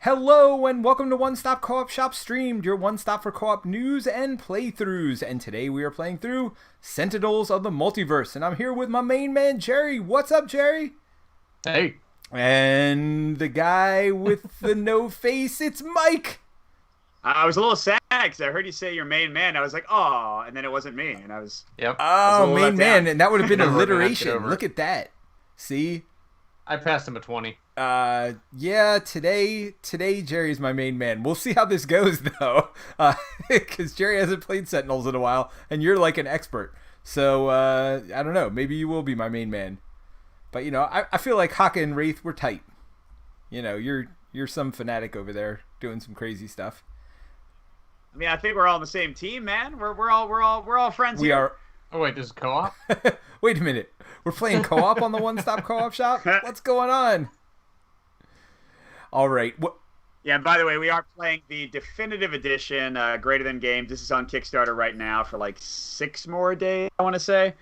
Hello and welcome to One Stop Co-op Shop Streamed, your one stop for co-op news and playthroughs. And today we are playing through Sentinels of the Multiverse. And I'm here with my main man, Jerry. What's up, Jerry? Hey. And the guy with the no face, it's Mike. I was a little sad because I heard you say your main man. I was like, oh, and then it wasn't me. And I was... Yep. Oh, main man. And that would have been Never alliteration. Look at that. See? I passed him a 20. Yeah, today Jerry's my main man. We'll see how this goes though, because Jerry hasn't played Sentinels in a while, and you're like an expert. So I don't know. Maybe you will be my main man. But you know, I feel like Haka and Wraith were tight. You know, you're some fanatic over there doing some crazy stuff. I mean, I think we're all on the same team, man. We're all friends. We here. are. Oh wait, this is co-op? Wait a minute. We're playing co-op on the One Stop Co-op Shop? What's going on? All right. Yeah, and by the way, we are playing the Definitive Edition, Greater Than Games. This is on Kickstarter right now for like 6 more days, I want to say.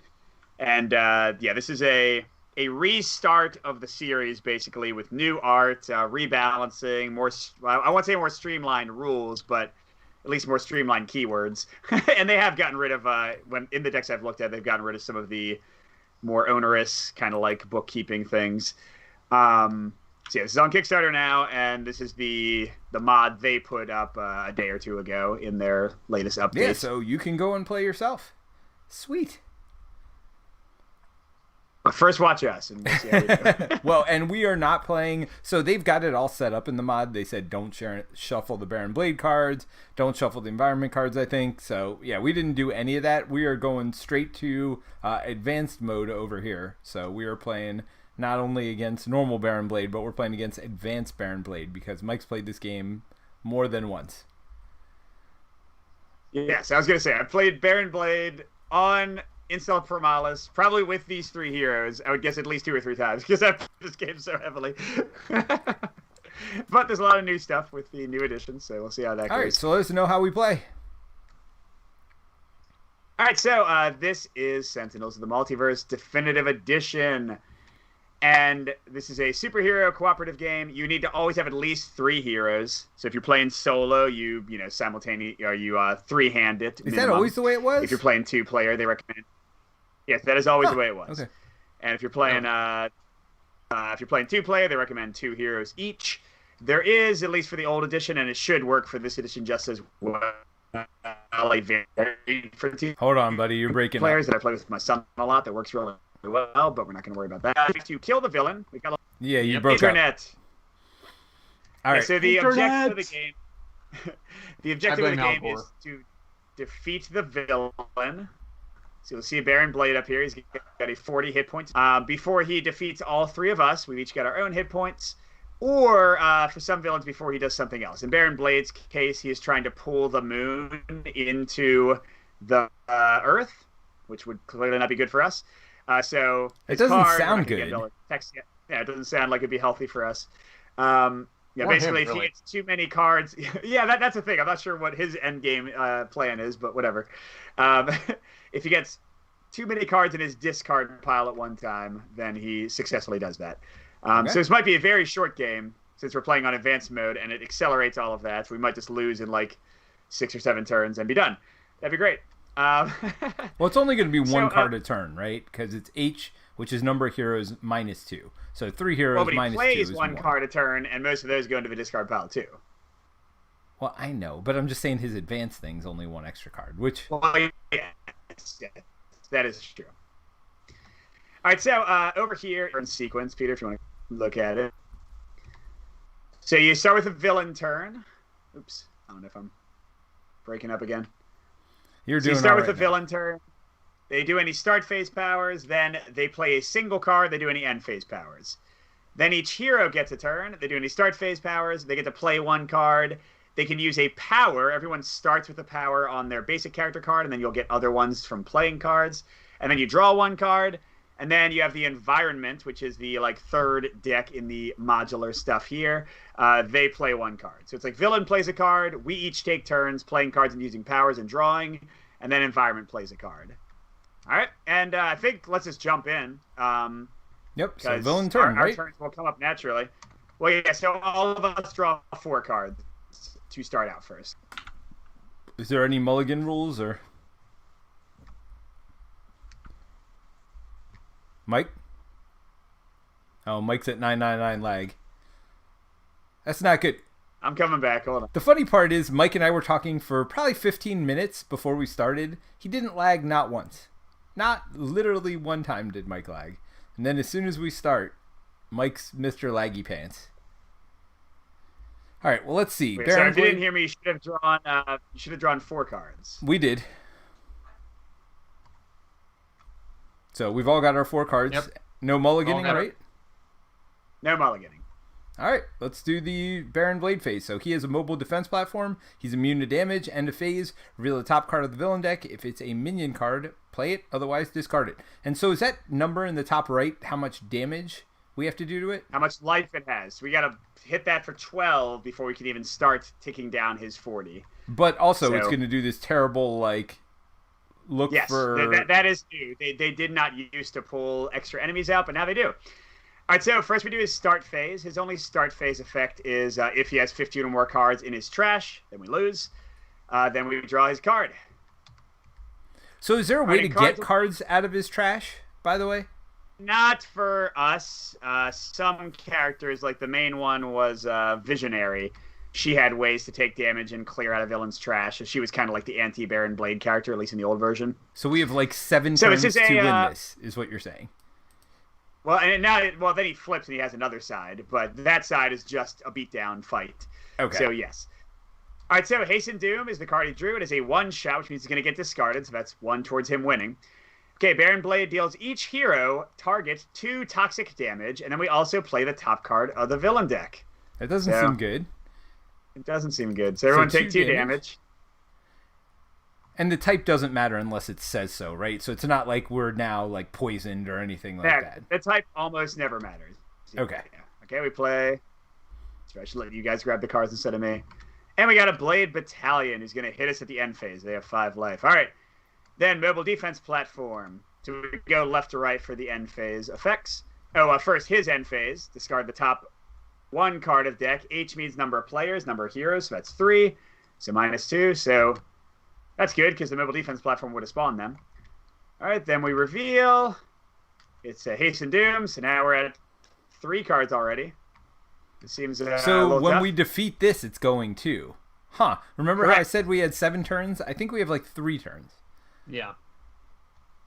And yeah, this is a restart of the series, basically, with new art, rebalancing, more, I won't say more streamlined rules, but at least more streamlined keywords. And they have gotten rid of, when in the decks I've looked at, they've gotten rid of some of the more onerous kind of like bookkeeping things. So yeah, this is on Kickstarter now, and this is the mod they put up a day or two ago in their latest update. Yeah, so you can go and play yourself. Sweet. But first, watch us, and we'll see how we do. Well, and we are not playing. So they've got it all set up in the mod. They said don't shuffle the Baron Blade cards, don't shuffle the environment cards, I think. So yeah, we didn't do any of that. We are going straight to advanced mode over here. So we are playing not only against normal Baron Blade, but we're playing against advanced Baron Blade because Mike's played this game more than once. Yes, I was gonna say I played Baron Blade on Install Permalis, probably with these 3 heroes. I would guess at least 2 or 3 times because I played this game so heavily. But there's a lot of new stuff with the new edition, so we'll see how that goes. All right, so let us know how we play. All right, so this is Sentinels of the Multiverse Definitive Edition. And this is a superhero cooperative game. You need to always have at least 3 heroes. So if you're playing solo, you simultaneously, or you 3-hand it. Is that always the way it was? If you're playing 2-player, they recommend. Yes, that is always the way it was. Okay. And if you're playing 2-player, they recommend 2 heroes each. There is, at least for the old edition, and it should work for this edition just as well. For 2 Hold on, buddy, you're breaking players up. that I play with my son a lot. That works really well, but we're not going to worry about that. To kill the villain, we got Yeah, you broke internet. up. All right. So the objective of the game, Malcor. is to defeat the villain. So you'll see Baron Blade up here. He's got a 40 hit points. Before he defeats all 3 of us, we've each got our own hit points. Or for some villains, before he does something else. In Baron Blade's case, he is trying to pull the moon into the Earth, which would clearly not be good for us. So it doesn't sound good. Yeah, it doesn't sound like it'd be healthy for us. Yeah, Or basically, him, if he really. gets too many cards, yeah, that's the thing. I'm not sure what his end game plan is, but whatever. If he gets too many cards in his discard pile at one time, then he successfully does that. Okay. So this might be a very short game since we're playing on advanced mode, and it accelerates all of that. So we might just lose in like 6 or 7 turns and be done. That'd be great. Well, it's only going to be one So, card a turn, right? Because it's H, which is number of heroes minus 2. So 3 heroes well, but he minus 2 plays is one more. card a turn, and most of those go into the discard pile too. Well, I know, but I'm just saying his advanced thing's only 1 extra card, which... Well, yeah, that is true. All right, so over here in sequence, Peter, if you want to look at it. So you start with a villain turn. Oops, I don't know if I'm breaking up again. You're So doing you start all with a right now. villain turn. They do any start phase powers. Then they play a single card. They do any end phase powers. Then each hero gets a turn. They do any start phase powers. They get to play 1 card. They can use a power. Everyone starts with a power on their basic character card, and then you'll get other ones from playing cards. And then you draw 1 card. And then you have the environment, which is the like 3rd deck in the modular stuff here. They play 1 card. So it's like villain plays a card. We each take turns playing cards and using powers and drawing. And then environment plays a card. All right. And I think let's just jump in. Yep, so 'cause villain turn, our right? turns will come up naturally. Well, yeah, so all of us draw 4 cards to start out first. Is there any mulligan rules or Mike? Oh, Mike's at 999 lag. That's not good. I'm coming back. Hold on. The funny part is Mike and I were talking for probably 15 minutes before we started. He didn't lag not once. Not literally one time did Mike lag. And then as soon as we start, Mike's Mr. Laggy Pants. All right, well, let's see. Wait, so if you didn't hear me, you should have drawn 4 cards. We did. So we've all got our 4 cards. Yep. No mulliganing, right? No mulliganing. All right, let's do the Baron Blade phase. So he has a mobile defense platform. He's immune to damage. End of phase. Reveal the top card of the villain deck. If it's a minion card, play it. Otherwise, discard it. And so is that number in the top right how much damage we have to do to it? How much life it has. We got to hit that for 12 before we can even start ticking down his 40. But also, it's going to do this terrible, look for... Yes, that is new. They did not used to pull extra enemies out, but now they do. All right, so first we do his start phase. His only start phase effect is if he has 15 or more cards in his trash, then we lose. Then we draw his card. So is there a way to get cards out of his trash, by the way? Not for us. Some characters, like the main one was Visionary. She had ways to take damage and clear out a villain's trash. She was kind of like the anti-Baron Blade character, at least in the old version. So we have 7 turns to win this, is what you're saying. Well, and now, then he flips and he has another side, but that side is just a beatdown fight. Okay. So, yes. All right, so Hasten Doom is the card he drew. It is a 1-shot, which means he's going to get discarded, so that's 1 towards him winning. Okay, Baron Blade deals each hero target 2 toxic damage, and then we also play the top card of the villain deck. That doesn't seem good. It doesn't seem good. So everyone take 2 damage. And the type doesn't matter unless it says so, right? So it's not like we're now poisoned or anything like that. The type almost never matters. Okay. Yeah. Okay, we play. So I should let you guys grab the cards instead of me. And we got a Blade Battalion who's going to hit us at the end phase. They have 5 life. All right. Then mobile defense platform. So we go left to right for the end phase effects. First his end phase. Discard the top 1 card of deck. H means number of players, number of heroes. So that's 3. So -2. So that's good because the mobile defense platform would have spawned them. All right, then we reveal. It's a Hasten Doom. So now we're at 3 cards already. It seems so when tough. we defeat this, it's going to. Huh. Remember Correct. how I said we had 7 turns? I think we have 3 turns. Yeah.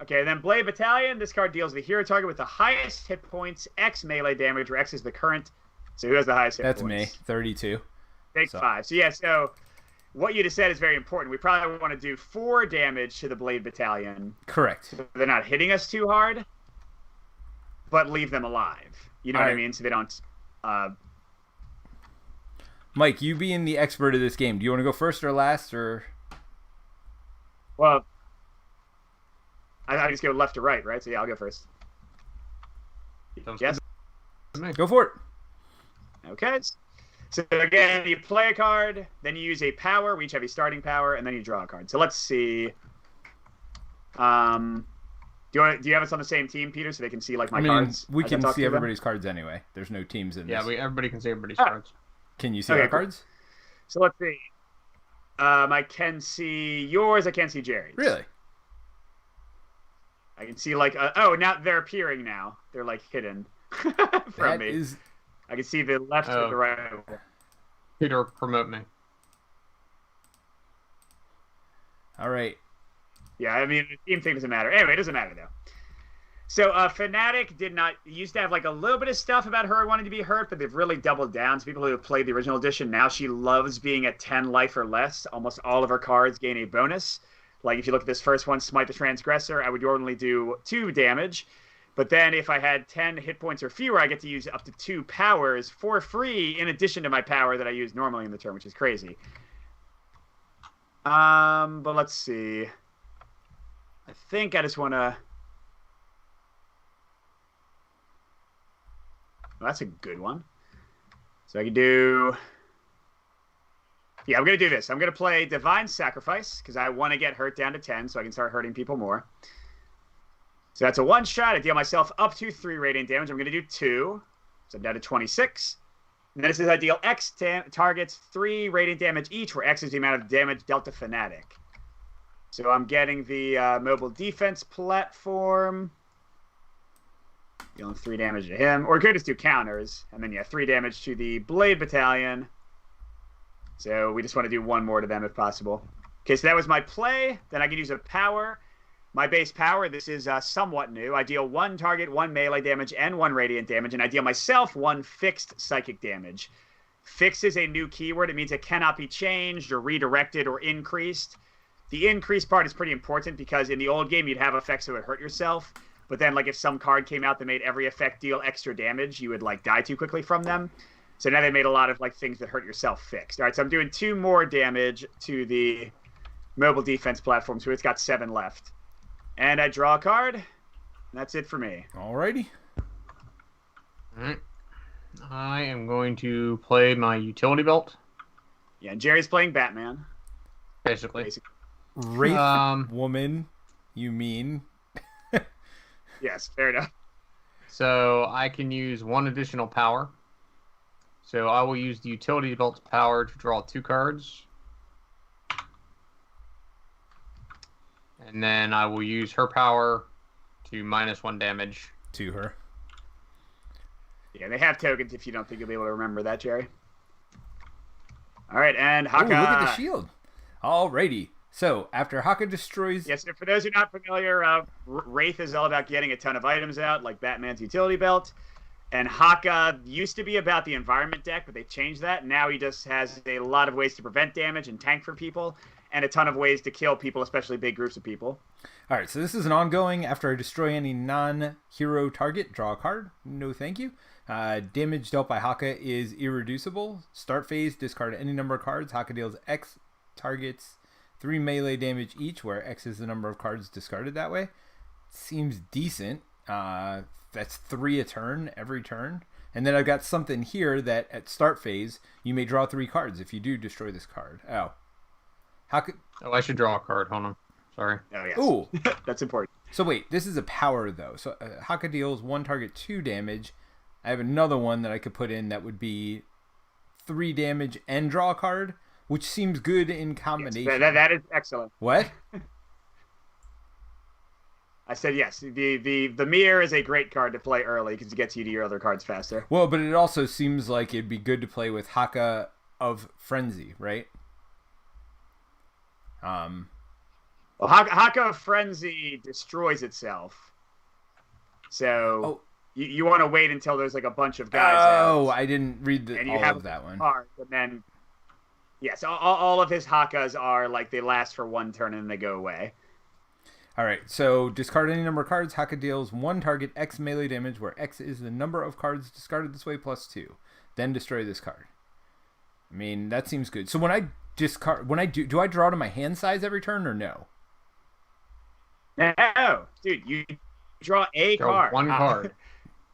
Okay, then Blade Battalion. This card deals the hero target with the highest hit points, X melee damage, where X is the current. So who has the highest hit That's points? me, 32. Take 5. So yeah, so what you just said is very important. We probably want to do 4 damage to the Blade Battalion. Correct. So they're not hitting us too hard, but leave them alive. You know what I mean? So they don't... Mike, you being the expert of this game, do you want to go first or last, or... Well, I just go left to right, right? So yeah, I'll go first. Yes. Go for it. Okay. So again, you play a card, then you use a power. We each have a starting power, and then you draw a card. So let's see. Do you have us on the same team, Peter, so they can see my cards? We can see everybody's cards anyway. There's no teams in this. Yeah, everybody can see everybody's cards. Can you see our cards? So let's see. I can see yours. I can't see Jerry's. Really? I can see now they're appearing now. They're hidden from me. I can see the left and the right. Peter, promote me. All right. Yeah, I mean, the team thing doesn't matter. Anyway, it doesn't matter, though. So, Fnatic used to have, a little bit of stuff about her wanting to be hurt, but they've really doubled down. So people who have played the original edition, now she loves being at 10 life or less. Almost all of her cards gain a bonus. If you look at this first one, Smite the Transgressor, I would normally do 2 damage. But then if I had 10 hit points or fewer, I get to use up to 2 powers for free in addition to my power that I use normally in the turn, which is crazy. But let's see. I think I just want to... Well, that's a good one. So I can do... Yeah, I'm going to do this. I'm going to play Divine Sacrifice because I want to get hurt down to 10 so I can start hurting people more. So that's a 1-shot. I deal myself up to 3 radiant damage. I'm going to do 2. So I'm down to 26. And then it says I deal X targets 3 radiant damage each, where X is the amount of damage dealt to Fanatic. So I'm getting the mobile defense platform. Dealing 3 damage to him. Or could just do counters. And then, 3 damage to the Blade Battalion. So we just want to do 1 more to them if possible. Okay, so that was my play. Then I can use a power. My base power, this is somewhat new. I deal 1 target, 1 melee damage, and 1 radiant damage. And I deal myself 1 fixed psychic damage. Fixed is a new keyword. It means it cannot be changed or redirected or increased. The increase part is pretty important because in the old game, you'd have effects that would hurt yourself. But then, like, if some card came out that made every effect deal extra damage, you would, like, die too quickly from them. So now they made a lot of, like, things that hurt yourself fixed. All right, so I'm doing 2 more damage to the mobile defense platform, so it's got 7 left. And I draw a card. And that's it for me. Alrighty. All right. I am going to play my utility belt. Yeah, and Jerry's playing Batman. Basically. Wraith woman, you mean? Yes, fair enough. So I can use 1 additional power. So I will use the utility belt's power to draw 2 cards. And then I will use her power to -1 damage. To her. Yeah, they have tokens if you don't think you'll be able to remember that, Jerry. All right, and Haka. Ooh, look at the shield. Alrighty. So, after Haka destroys... Yes, for those who are not familiar, Wraith is all about getting a ton of items out, like Batman's utility belt. And Haka used to be about the environment deck, but they changed that. Now he just has a lot of ways to prevent damage and tank for people, and a ton of ways to kill people, especially big groups of people. Alright, so this is an ongoing. After I destroy any non-hero target, draw a card. No thank you. Damage dealt by Haka is irreducible. Start phase, discard any number of cards. Haka deals X targets 3 melee damage each, where X is the number of cards discarded that way. Seems decent. That's 3 a turn, every turn. And then I've got something here that at start phase, you may draw 3 cards if you do destroy this card. Oh. Oh, I should draw a card. Hold on. Sorry. Oh, yes. Ooh. That's important. So wait, this is a power, though. So Haka deals 1 target 2 damage. I have another one that I could put in that would be 3 damage and draw a card, which seems good in combination. Yes, that is excellent. What? I said yes. The mirror is a great card to play early because it gets you to your other cards faster. Well, but it also seems like it'd be good to play with Haka of Frenzy, right? Well, Haka of Frenzy destroys itself. So you want to wait until there's like a bunch of guys out. Oh, I didn't read all of that one. Card, and then, yes, all of his Hakas are like they last for 1 turn and they go away. All right, so discard any number of cards. Haka deals 1 target X melee damage, where X is the number of cards discarded this way plus 2. Then destroy this card. I mean, that seems good. So when I do I draw to my hand size every turn or no? No, dude, you draw a card. 1 card.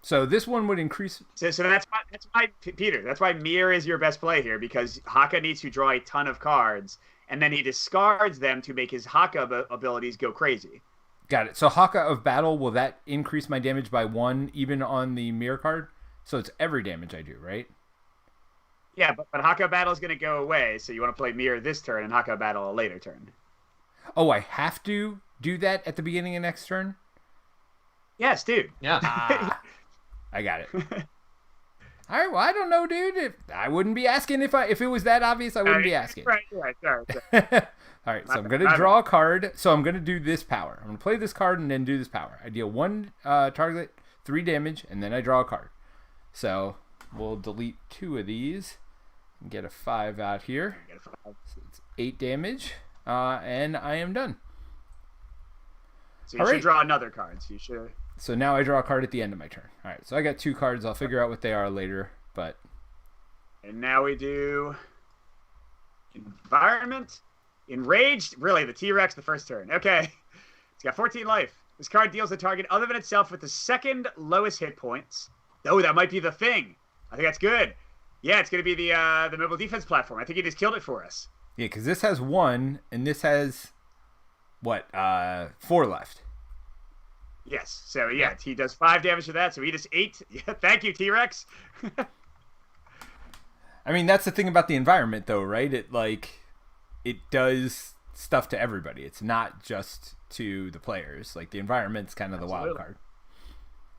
So this one would increase. So that's why Peter. That's why Mir is your best play here, because Haka needs to draw a ton of cards, and then he discards them to make his Haka abilities go crazy. Got it. So Haka of Battle, will that increase my damage by 1 even on the Mir card? So it's every damage I do, right? Yeah, but Haka of Battle is going to go away, so you want to play Mir this turn and Haka of Battle a later turn. Oh, I have to do that at the beginning of next turn? Yes, dude. Yeah. I got it. All right, well, I don't know, dude. I wouldn't be asking if it was that obvious. I wouldn't be asking. Right. Sorry. All right, so I'm going to draw a card. So I'm going to do this power. I'm going to play this card and then do this power. I deal 1 target, 3 damage, and then I draw a card. So we'll delete 2 of these and get a 5 out here. So it's 8 damage, and I am done. So you should draw another card. So you should. So now I draw a card at the end of my turn. All right, so I got 2 cards. I'll figure out what they are later, but... And now we do... Environment. Enraged. Really, the T-Rex the first turn. Okay. It's got 14 life. This card deals a target other than itself with the 2nd lowest hit points. Oh, that might be the thing. I think that's good. Yeah, it's going to be the mobile defense platform. I think he just killed it for us. Yeah, because this has 1, and this has, 4 left. Yes. So, yeah, he does 5 damage to that, so he does 8. Yeah, thank you, T-Rex. I mean, that's the thing about the environment, though, right? It does stuff to everybody. It's not just to the players. Like, the environment's kind of the wild card.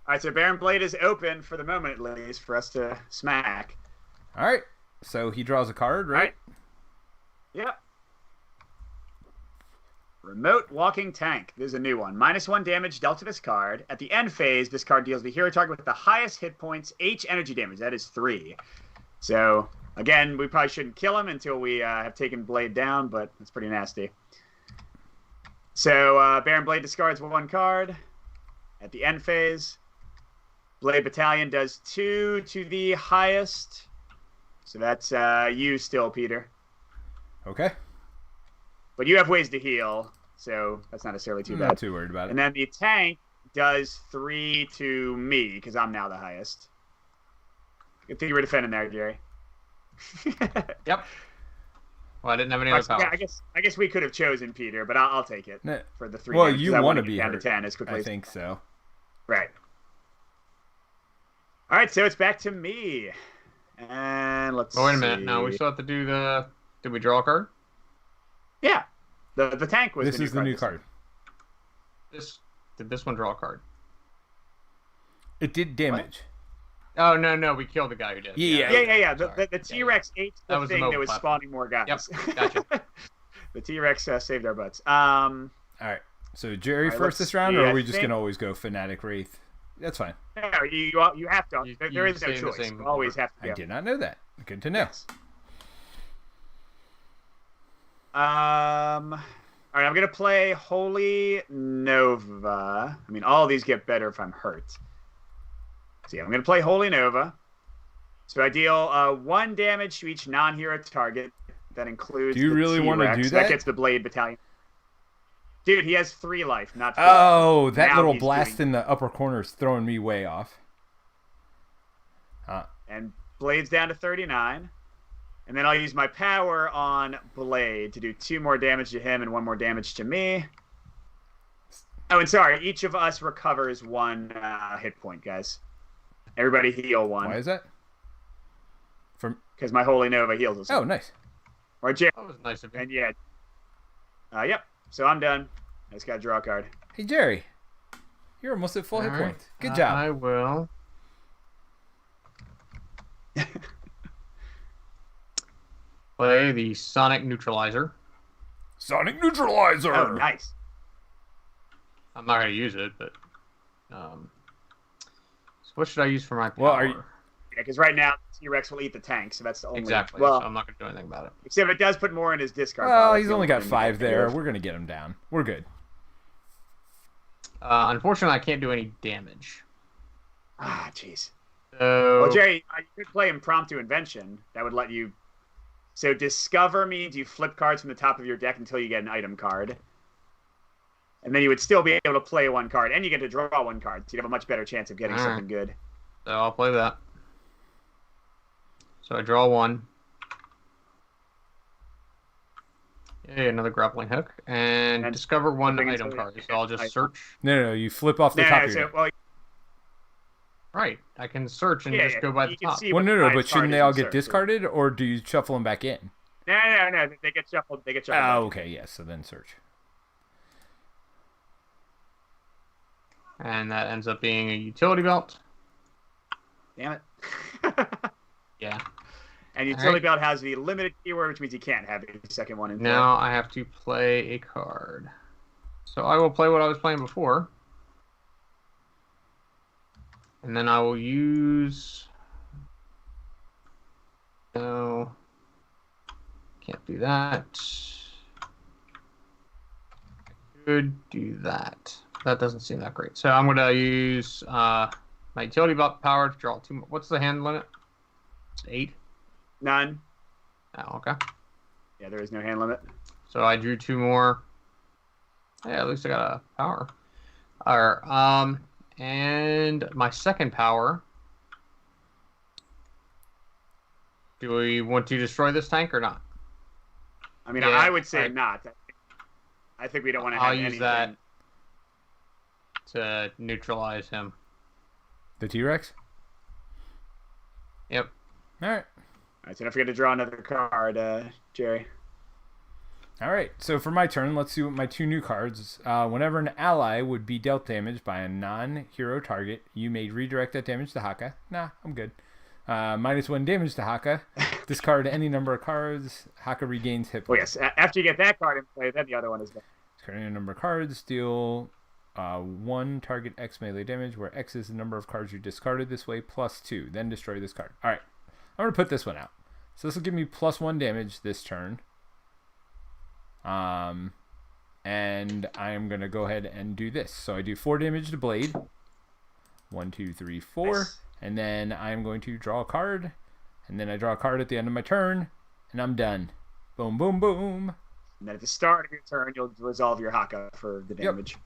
All right, so Baron Blade is open for the moment, at least, for us to smack. All right, so he draws a card, right? All right. Yep. Remote Walking Tank. This is a new one. -1 damage dealt to this card. At the end phase, this card deals the hero target with the highest hit points, H energy damage. That is 3. So, again, we probably shouldn't kill him until we have taken Blade down, but it's pretty nasty. So, Baron Blade discards 1 card. At the end phase, Blade Battalion does 2 to the highest. So that's you still, Peter. Okay. But you have ways to heal, so that's not necessarily too bad. Not too worried about it. And then the tank does 3 to me, because I'm now the highest. Good thing you were defending there, Jerry. Yep. Well, I didn't have any other powers. Yeah, I guess we could have chosen Peter, but I'll take it for the 3. Well, you want to be down hurt, to 10 as quickly I think so. Right. All right, so it's back to me. And let's see. Oh, wait a minute. No, we still have to do the... Did we draw a card? Yeah. The tank was This is the new card. Did this one draw a card? It did damage. What? Oh, no. We killed the guy who did. Yeah. The T-Rex ate the thing that was platform. spawning more guys. Yep, gotcha. The T-Rex saved our butts. All right. So Jerry first this round, or are we just going to always go Fanatic Wraith? That's fine. No, you have to. There is no choice. You always have to go. I did not know that. Good to know. Yes. All right, I'm going to play Holy Nova. I mean, all of these get better if I'm hurt. So yeah, I'm going to play Holy Nova. So I deal 1 damage to each non-hero target. That includes Do you really want to do that? That gets the Blade Battalion. Dude, he has 3 life, not 4. Oh, that now little blast in the upper corner is throwing me way off. And Blade's down to 39. And then I'll use my power on Blade to do 2 more damage to him and 1 more damage to me. Oh, and sorry, each of us recovers 1 hit point, guys. Everybody heal 1. Why is that? Because my Holy Nova heals us. Oh, nice. Or Jerry. That was nice of you. And yeah. Yep. So I'm done. I just got to draw a card. Hey, Jerry. You're almost at full hit points. Good job. I will. Play the Sonic Neutralizer. Sonic Neutralizer! Oh, nice. I'm not going to use it, but... so what should I use for my power? Well, Yeah, because right now, T-Rex will eat the tank, so that's the only... Exactly. Well, so I'm not going to do anything about it. except it does put more in his discard. Well, pile. he's only got Thing 5 to get there. rid of. We're going to get him down. We're good. Unfortunately, I can't do any damage. Ah, jeez. So... Well, Jerry, you could play Impromptu Invention. That would let you... So Discover means you flip cards from the top of your deck until you get an item card. And then you would still be able to play 1 card. And you get to draw 1 card. So you'd have a much better chance of getting something good. So I'll play that. So I draw 1. Yay, another grappling hook. And discover 1 item card. So I'll just search. No, you flip off the top of your deck. Well, Right. I can search and just go by the top. Well, no, but shouldn't they all get discarded, or do you shuffle them back in? No. They get shuffled. Oh, okay, yes. So then search. And that ends up being a utility belt. Damn it. Yeah. And utility belt has the limited keyword, which means you can't have the second one in play. Now I have to play a card. So I will play what I was playing before. And then I will use... No. Can't do that. Could do that. That doesn't seem that great. So I'm going to use my utility belt power to draw 2 more. What's the hand limit? It's 8? None. Oh, okay. Yeah, there is no hand limit. So I drew 2 more. Yeah, at least I got a power. Alright, and my second power. Do we want to destroy this tank or not? I mean, I would say not. I think we don't want to have anything. I'll use that to neutralize him. The T-Rex? Yep. All right. right, so don't forget to draw another card, Jerry. All right, so for my turn, let's see what my 2 new cards. Whenever an ally would be dealt damage by a non-hero target, you may redirect that damage to Haka. Nah, I'm good. -1 damage to Haka. Discard any number of cards. Haka regains hit points. Oh yes, after you get that card in play, then the other one is there. Discard any number of cards. Deal 1 target X melee damage, where X is the number of cards you discarded this way, +2. Then destroy this card. All right, I'm going to put this one out. So this will give me +1 damage this turn. And I am going to go ahead and do this. So I do 4 damage to Blade. 1, 2, 3, 4. Nice. And then I'm going to draw a card. And then I draw a card at the end of my turn. And I'm done. Boom, boom, boom. And then at the start of your turn, you'll resolve your Haka for the damage. Yep.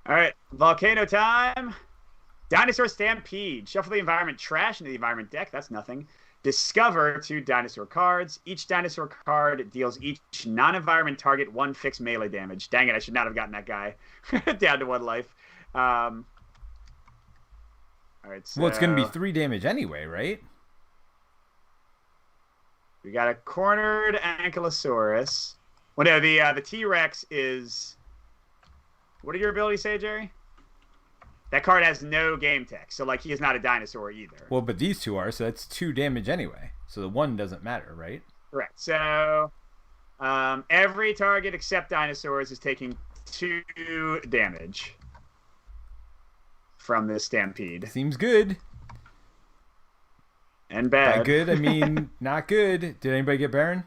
All right. Volcano time. Dinosaur Stampede. Shuffle the environment trash into the environment deck. That's nothing. Discover 2 dinosaur cards. Each dinosaur card deals each non-environment target 1 fixed melee damage. Dang it, I should not have gotten that guy down to 1 life. All right, so... Well, it's going to be 3 damage anyway, right? We got a cornered Ankylosauruses. Well, no, the T-Rex is... What did your ability say, Jerry? That card has no game text, so like he is not a dinosaur either. Well, but these 2 are, so that's 2 damage anyway. So the 1 doesn't matter, right? Correct. So every target except dinosaurs is taking 2 damage from this stampede. Seems good. And bad. By good, I mean not good. Did anybody get Baron?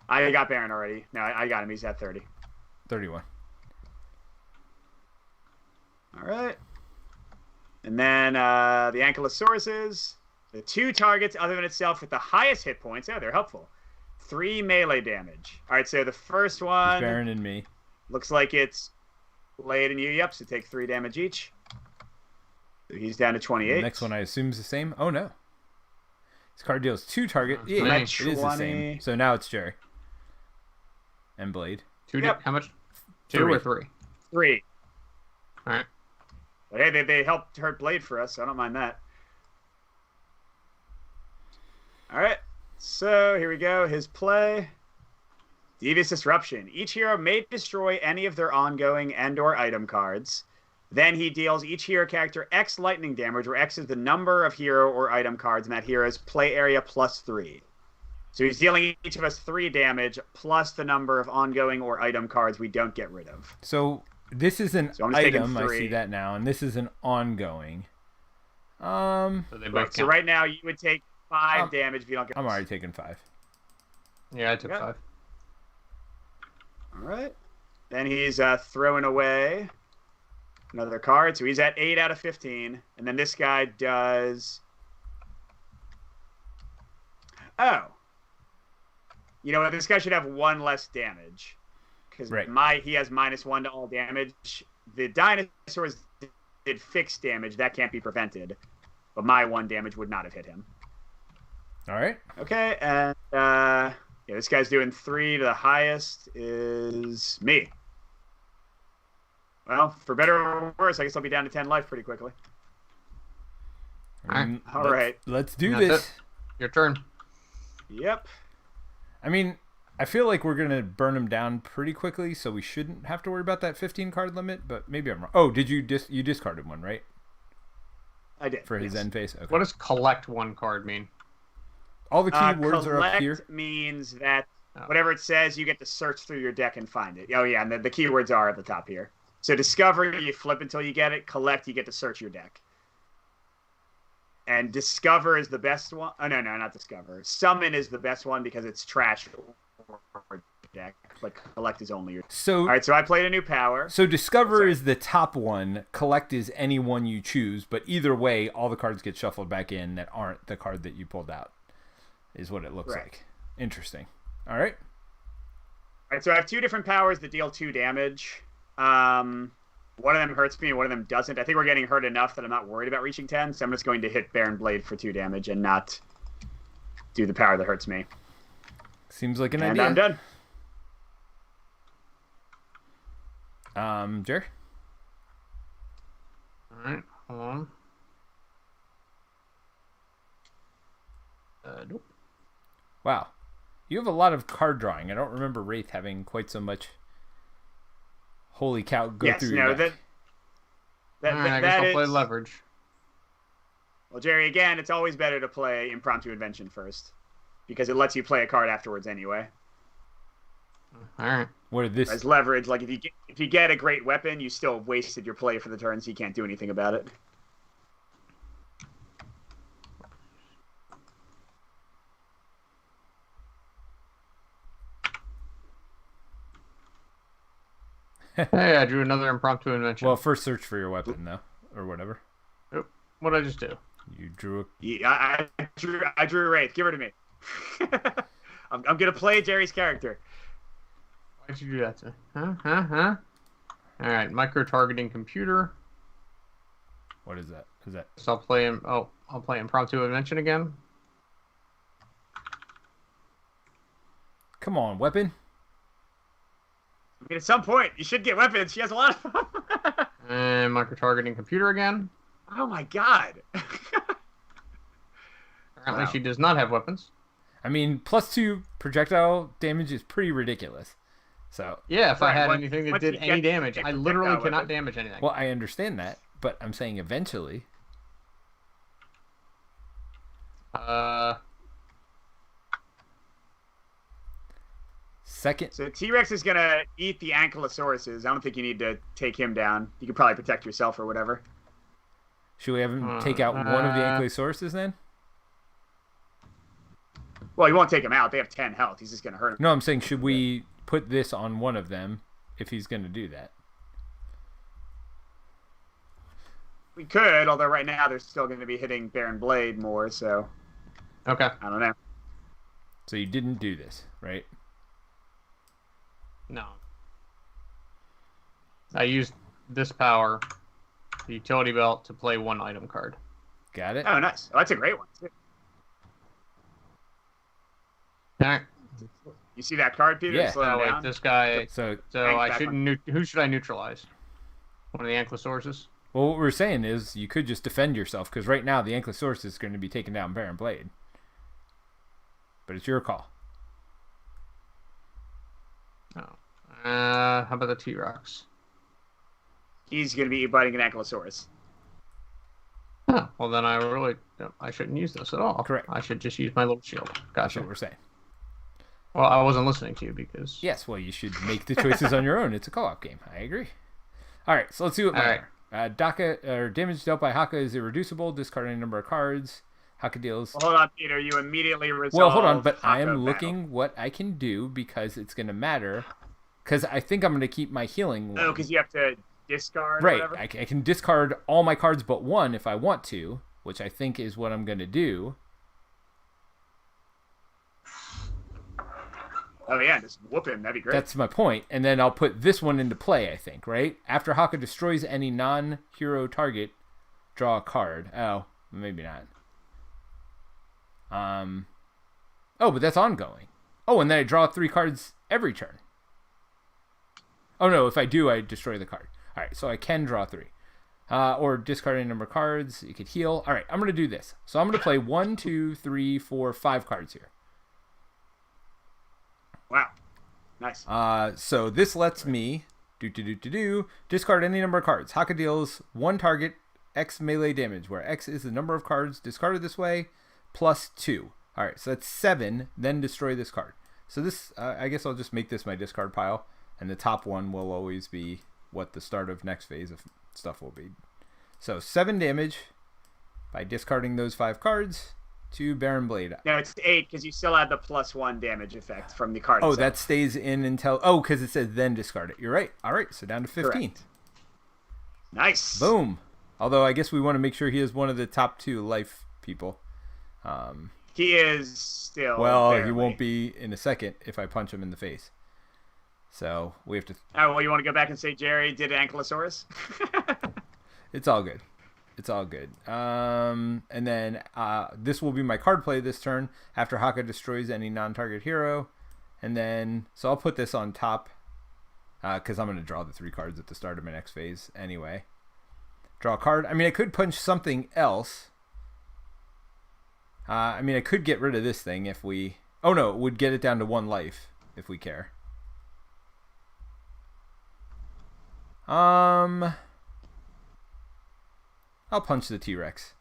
I got Baron already. No, I got him. He's at 30. 31. All right. And then the Ankylosauruses, the 2 targets other than itself with the highest hit points. Oh, they're helpful. 3 melee damage. All right, so the first one... It's Baron and me. Looks like it's Blade and you. Yep, so take 3 damage each. So he's down to 28. The next one I assume is the same. Oh, no. This card deals 2 target. Yeah, nice. It is the same. So now it's Jerry. And Blade. 2 yep. How much? 2 or 3? 3. All right. But hey, they helped hurt Blade for us, so I don't mind that. All right, so here we go. His play. Devious Disruption. Each hero may destroy any of their ongoing and or item cards. Then he deals each hero character X lightning damage, where X is the number of hero or item cards in that hero's play area +3. So he's dealing each of us 3 damage plus the number of ongoing or item cards we don't get rid of. So... This is an item, I see that now, and this is an ongoing. So right now you would take 5 damage if you don't get... I'm already taking 5. Yeah, I took 5. All right. Then he's throwing away another card, so he's at 8 out of 15. And then this guy does... Oh. You know what? This guy should have 1 less damage. Because he has -1 to all damage. The dinosaurs did fixed damage. That can't be prevented. But my 1 damage would not have hit him. All right. Okay, and yeah, this guy's doing 3 to the highest is me. Well, for better or worse, I guess I'll be down to 10 life pretty quickly. All right. Let's do this. It. Your turn. Yep. I mean... I feel like we're going to burn him down pretty quickly, so we shouldn't have to worry about that 15 card limit, but maybe I'm wrong. Oh, did you you discarded one, right? I did. For his end phase? Okay. What does collect 1 card mean? All the keywords are up here. Collect means that whatever it says, you get to search through your deck and find it. Oh, yeah, and the keywords are at the top here. So discover, you flip until you get it. Collect, you get to search your deck. And discover is the best one. Oh, no, not discover. Summon is the best one because it's trash deck, but collect is only your... So, all right, so I played a new power. So discover is the top one. Collect is any one you choose, but either way, all the cards get shuffled back in that aren't the card that you pulled out, is what it looks like. Interesting. All right. All right, so I have 2 different powers that deal 2 damage. One of them hurts me and one of them doesn't. I think we're getting hurt enough that I'm not worried about reaching 10, so I'm just going to hit Baron Blade for 2 damage and not do the power that hurts me. Seems like an idea. And I'm done. Jerry? All right, hold on. Nope. Wow. You have a lot of card drawing. I don't remember Wraith having quite so much. Holy cow, go Yes, through no, your deck. All right, I guess I'll play leverage. Well, Jerry, again, it's always better to play Impromptu Invention first, because it lets you play a card afterwards anyway. All right. What did this? As leverage, like if you get a great weapon, you still wasted your play for the turn, so you can't do anything about it. Hey, I drew another Impromptu Invention. Well, first search for your weapon, though, or whatever. Oop. What did I just do? You drew a... Yeah, I drew a Wraith. Give her to me. I'm gonna play Jerry's character. Why'd you do that to me? Huh? All right, micro-targeting computer. What is that? Is that... So I'll play him. Oh, I'll play Impromptu Invention again. Come on, weapon. I mean, at some point, you should get weapons. She has a lot of them. And micro-targeting computer again. Oh my god. Apparently Wow. she does not have weapons. I mean, +2 projectile damage is pretty ridiculous. So... Yeah, if I had Right, anything that once did you any get damage, the I literally projectile cannot weapon. damage anything. Well, I understand that, but I'm saying eventually... Second... So T-Rex is gonna eat the Ankylosauruses. I don't think you need to take him down. You could probably protect yourself or whatever. Should we have him take out one of the Ankylosauruses then? Well, you won't take him out. They have 10 health. He's just gonna hurt him. No, I'm saying should we put this on one of them if he's going to do that? We could, although right now they're still going to be hitting Baron Blade more, so Okay. I don't know. So you didn't do this, right? No. I used this power, the utility belt, to play one item card. Got it? Oh, nice. Oh, that's a great one, too. All right. You see that card, Peter? Yeah. Slow Oh, him wait, down. this guy. So, So Hank I back shouldn't. Who should I neutralize? One of the Ankylosauruses? well, what we're saying is you could just defend yourself, because right now the Ankylosaurus is going to be taking down Baron Blade. But it's your call. Oh. How about the T-Rex? He's going to be biting an Ankylosaurus. Oh, well, then I shouldn't use this at all. Correct. I should just use my little shield. That's Gotcha. what we're saying. Well, I wasn't listening to you because... Yes, well, you should make the choices on your own. It's a co-op game. I agree. All right, so let's see what mine All are. Daka, or damage dealt by Haka is irreducible. Discarding a number of cards. Haka deals... Well, hold on, Peter. You immediately resolve. Well, hold on, but I Haka am battle. looking what I can do because it's going to matter. Because I think I'm going to keep my healing one. Oh, because you have to discard or Right, whatever? I can discard all my cards but one if I want to, which I think is what I'm going to do. Oh, yeah, just whoop him. That'd be great. That's my point. And then I'll put this one into play, I think, right? After Haka destroys any non-hero target, draw a card. Oh, maybe not. Oh, but that's ongoing. Oh, and then I draw 3 cards every turn. Oh, no, if I do, I destroy the card. All right, so I can draw 3. Or discard any number of cards. You could heal. All right, I'm going to do this. So I'm going to play 1, 2, 3, 4, 5 cards here. Wow. Nice. So this lets me discard any number of cards. Haka deals 1 target X melee damage, where X is the number of cards discarded this way, plus 2. All right, so that's 7. Then destroy this card. So this, I guess I'll just make this my discard pile, and the top one will always be what the start of next phase of stuff will be. So 7 damage by discarding those 5 cards to Baron Blade. No, it's 8 because you still had the +1 damage effect from the card. Oh, itself. that stays in until... Oh, because it says then discard it. You're right. All right, so down to 15. Correct. Nice. Boom. Although I guess we want to make sure he is one of the top 2 life people. He is still. Well, barely. he won't be in a second if I punch him in the face. So we have to... Oh, well, you want to go back and say Jerry did Ankylosaurus? It's all good. It's all good. And then this will be my card play this turn after Haka destroys any non-target hero. And then... So I'll put this on top because I'm going to draw the 3 cards at the start of my next phase anyway. Draw a card. I mean, I could punch something else. I mean, I could get rid of this thing if we... Oh, no, it would get it down to 1 life if we care. I'll punch the T-Rex,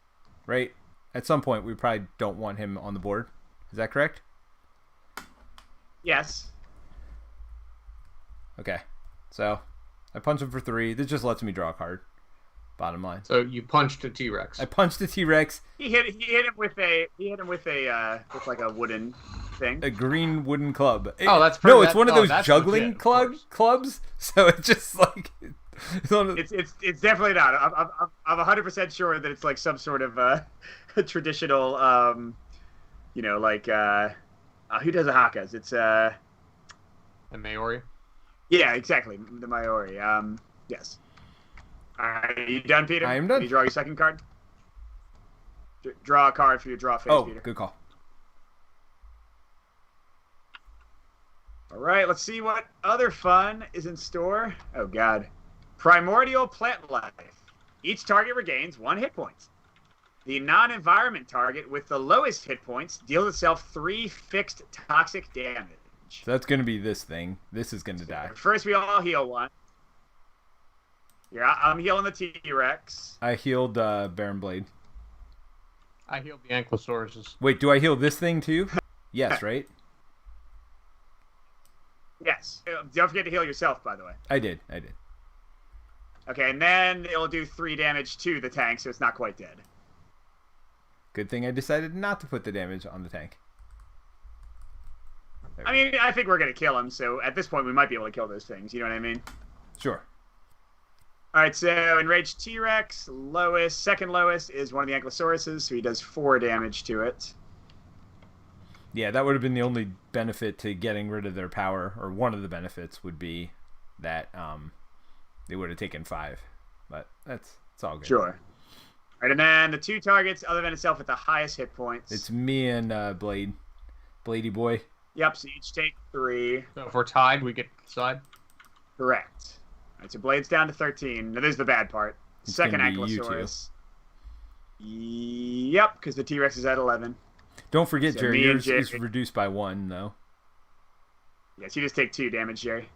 right? At some point, we probably don't want him on the board. Is that correct? Yes. Okay. So, I punch him for 3. This just lets me draw a card. Bottom line. So you punched a T-Rex. I punched the T-Rex. He hit him with like a wooden thing. A green wooden club. Oh, that's no, it's one of those juggling legit, clubs. So it's just like it's definitely not. I'm 100% sure that it's like some sort of a traditional, like who does the hakas? It's the Maori. Yeah, exactly, the Maori. Yes. Are you done, Peter? I am done. Can you draw your second card? Draw a card for your draw phase, Peter. Good call. All right, let's see what other fun is in store. Oh, God. Primordial Plant Life. Each target regains 1 hit point. The non-environment target with the lowest hit points deals itself 3 fixed toxic damage. So that's going to be this thing. This is going to die. First, we all heal 1. Yeah, I'm healing the T-Rex. I healed Baron Blade. I healed the Ankylosauruses. Wait, do I heal this thing too? Yes, right? Yes. Don't forget to heal yourself, by the way. I did. Okay, and then it'll do 3 damage to the tank, so it's not quite dead. Good thing I decided not to put the damage on the tank. I mean, I think we're going to kill him, so at this point we might be able to kill those things. You know what I mean? Sure. All right, so Enraged T-Rex, second lowest is one of the Ankylosauruses, so he does 4 damage to it. Yeah, that would have been the only benefit to getting rid of their power, or one of the benefits would be that they would have taken 5. But it's all good. Sure. All right, and then the 2 targets, other than itself, with the highest hit points. It's me and Bladey boy. Yep, so each take 3. So if we're tied, we get to decide? Correct. All right, so Blade's down to 13. Now, this is the bad part. It's Second gonna be Ankylosaurus. Yep, because the T-Rex is at 11. Don't forget, So Jerry, me and yours is reduced by 1, though. Yes, you just take 2 damage, Jerry.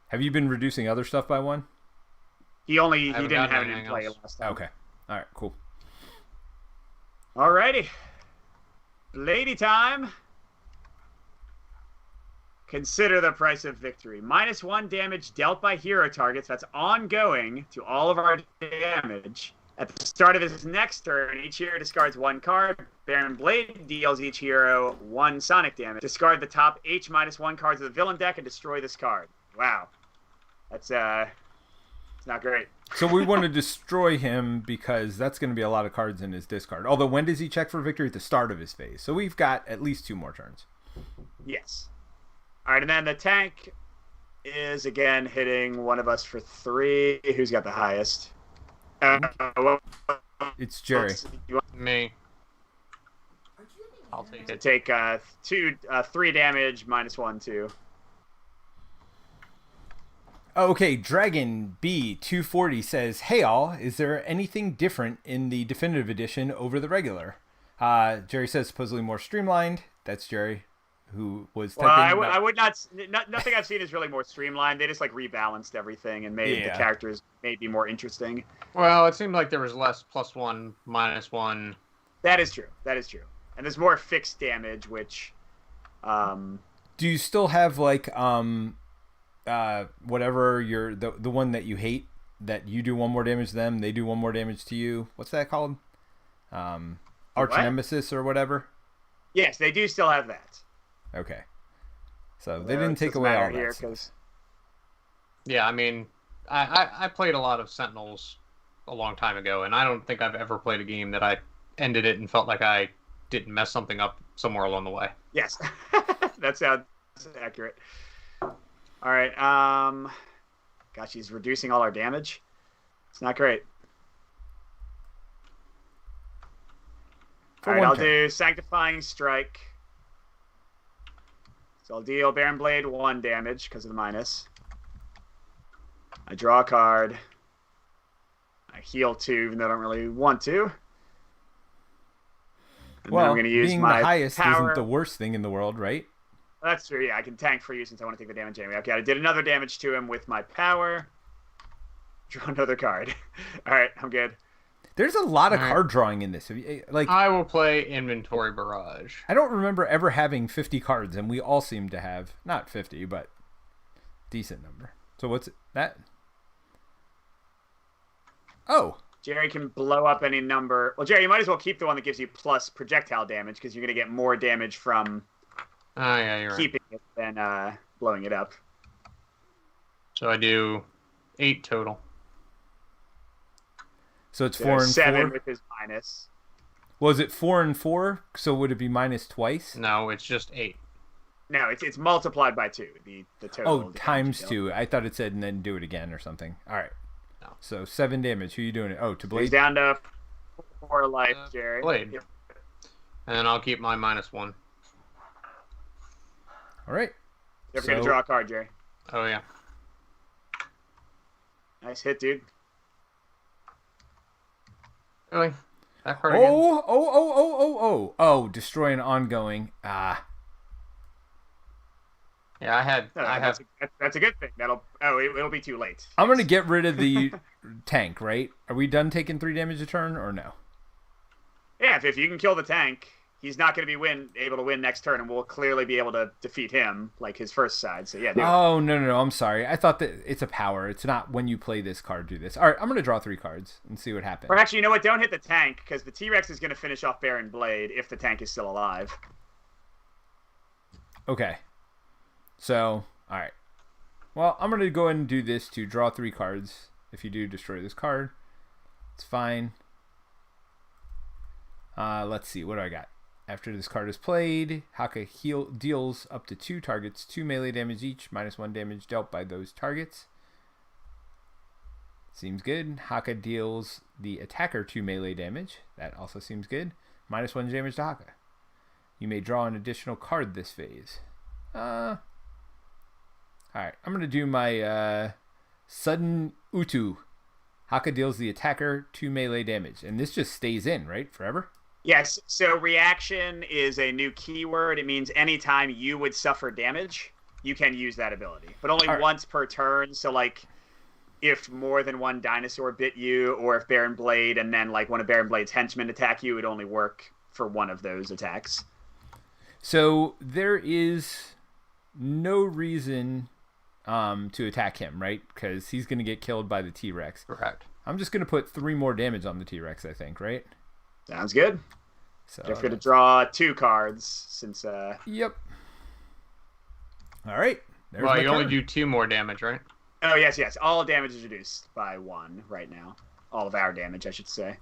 Have you been reducing other stuff by 1? He didn't have it in anything play else. last time. Okay. All right, cool. Alrighty. Lady time. Consider the price of victory. -1 damage dealt by hero targets. That's ongoing to all of our damage. At the start of his next turn, each hero discards 1 card. Baron Blade deals each hero 1 sonic damage. Discard the top H -1 cards of the villain deck and destroy this card. Wow. That's it's not great. So we want to destroy him because that's going to be a lot of cards in his discard. Although, when does he check for victory? At the start of his phase. So we've got at least 2 more turns. Yes. All right, and then the tank is, again, hitting one of us for 3. Who's got the highest? It's Jerry. Me. I'll take To it. take 3 damage, -1, 2. Okay, Dragon B240 says, "Hey all, is there anything different in the Definitive Edition over the regular?" Jerry says supposedly more streamlined. That's Jerry, who was Well, typing. I would not. Nothing I've seen is really more streamlined. They just like rebalanced everything and made the characters maybe more interesting. Well, it seemed like there was less +1, -1. That is true. And there's more fixed damage, which. Do you still have like whatever the one that you hate, that you do 1 more damage to them, they do 1 more damage to you? What's that called? Arch Nemesis or whatever? Yes, they do still have that. Okay. So they didn't take away all that stuff. Yeah, I mean, I played a lot of Sentinels a long time ago, and I don't think I've ever played a game that I ended it and felt like I didn't mess something up somewhere along the way. Yes. That sounds accurate. All right. Gosh, he's reducing all our damage. It's not great. All right, I'll do Sanctifying Strike. So I'll deal Baron Blade 1 damage because of the minus. I draw a card. I heal 2, even though I don't really want to. And then I'm going to use being my the highest power. isn't the worst thing in the world, right? That's true. Yeah, I can tank for you since I want to take the damage anyway. Okay, I did another damage to him with my power. Draw another card. All right, I'm good. There's a lot of card drawing in this. Like, I will play Inventory Barrage. I don't remember ever having 50 cards, and we all seem to have, not 50, but decent number. So what's that? Oh. Jerry can blow up any number. Well, Jerry, you might as well keep the one that gives you plus projectile damage because you're going to get more damage from You're keeping it than blowing it up. So I do 8 total. So it's 4 and 7 4? with his minus. Was it 4 and 4? So would it be minus twice? No, it's just 8. No, it's multiplied by 2. The total. Oh, times 2. I thought it said and then do it again or something. All right. No. So 7 damage. Who are you doing it? Oh, to Blade? He's down to 4 life, Jerry. Blade. Yep. And then I'll keep my -1. All right. Don't forget to draw a card, Jerry. Oh, yeah. Nice hit, dude. Really? That card again? Oh, destroy an ongoing. Yeah, I had. That's a good thing. It'll be too late. I'm going to get rid of the tank, right? Are we done taking 3 damage a turn or no? Yeah, if you can kill the tank, he's not going to be able to win next turn, and we'll clearly be able to defeat him, like his first side. So, yeah. Oh, no. I'm sorry. I thought that it's a power. It's not when you play this card, do this. All right, I'm going to draw 3 cards and see what happens. Or actually, you know what? Don't hit the tank, because the T-Rex is going to finish off Baron Blade if the tank is still alive. Okay. So, all right. Well, I'm going to go ahead and do this to draw 3 cards. If you do destroy this card, it's fine. Let's see. What do I got? After this card is played, Haka deals up to 2 targets 2 melee damage each, -1 damage dealt by those targets. Seems good. Haka deals the attacker 2 melee damage. That also seems good. -1 damage to Haka. You may draw an additional card this phase. Alright, I'm going to do my Sudden Utu. Haka deals the attacker 2 melee damage. And this just stays in, right? Forever? Yes, so reaction is a new keyword. It means anytime you would suffer damage, you can use that ability. But only once per turn. So, like, if more than one dinosaur bit you, or if Baron Blade and then, like, one of Baron Blade's henchmen attack you, it would only work for one of those attacks. So, there is no reason to attack him, right? Because he's going to get killed by the T-Rex. Correct. I'm just going to put 3 more damage on the T-Rex, I think, right? Sounds good. So Don't forget to draw 2 cards since. Yep. All right. Well, you only do 2 more damage, right? Oh yes. All damage is reduced by 1 right now. All of our damage, I should say.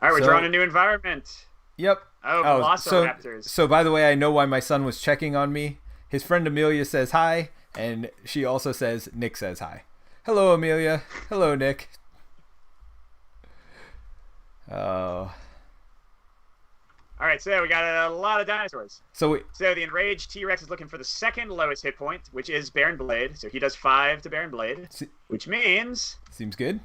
All right, we're drawing a new environment. Yep. Oh, Velociraptors. So by the way, I know why my son was checking on me. His friend Amelia says hi, and she also says Nick says hi. Hello, Amelia. Hello, Nick. Oh. All right, so we got a lot of dinosaurs. So the enraged T-Rex is looking for the second lowest hit point, which is Baron Blade. So he does 5 to Baron Blade, which means seems good.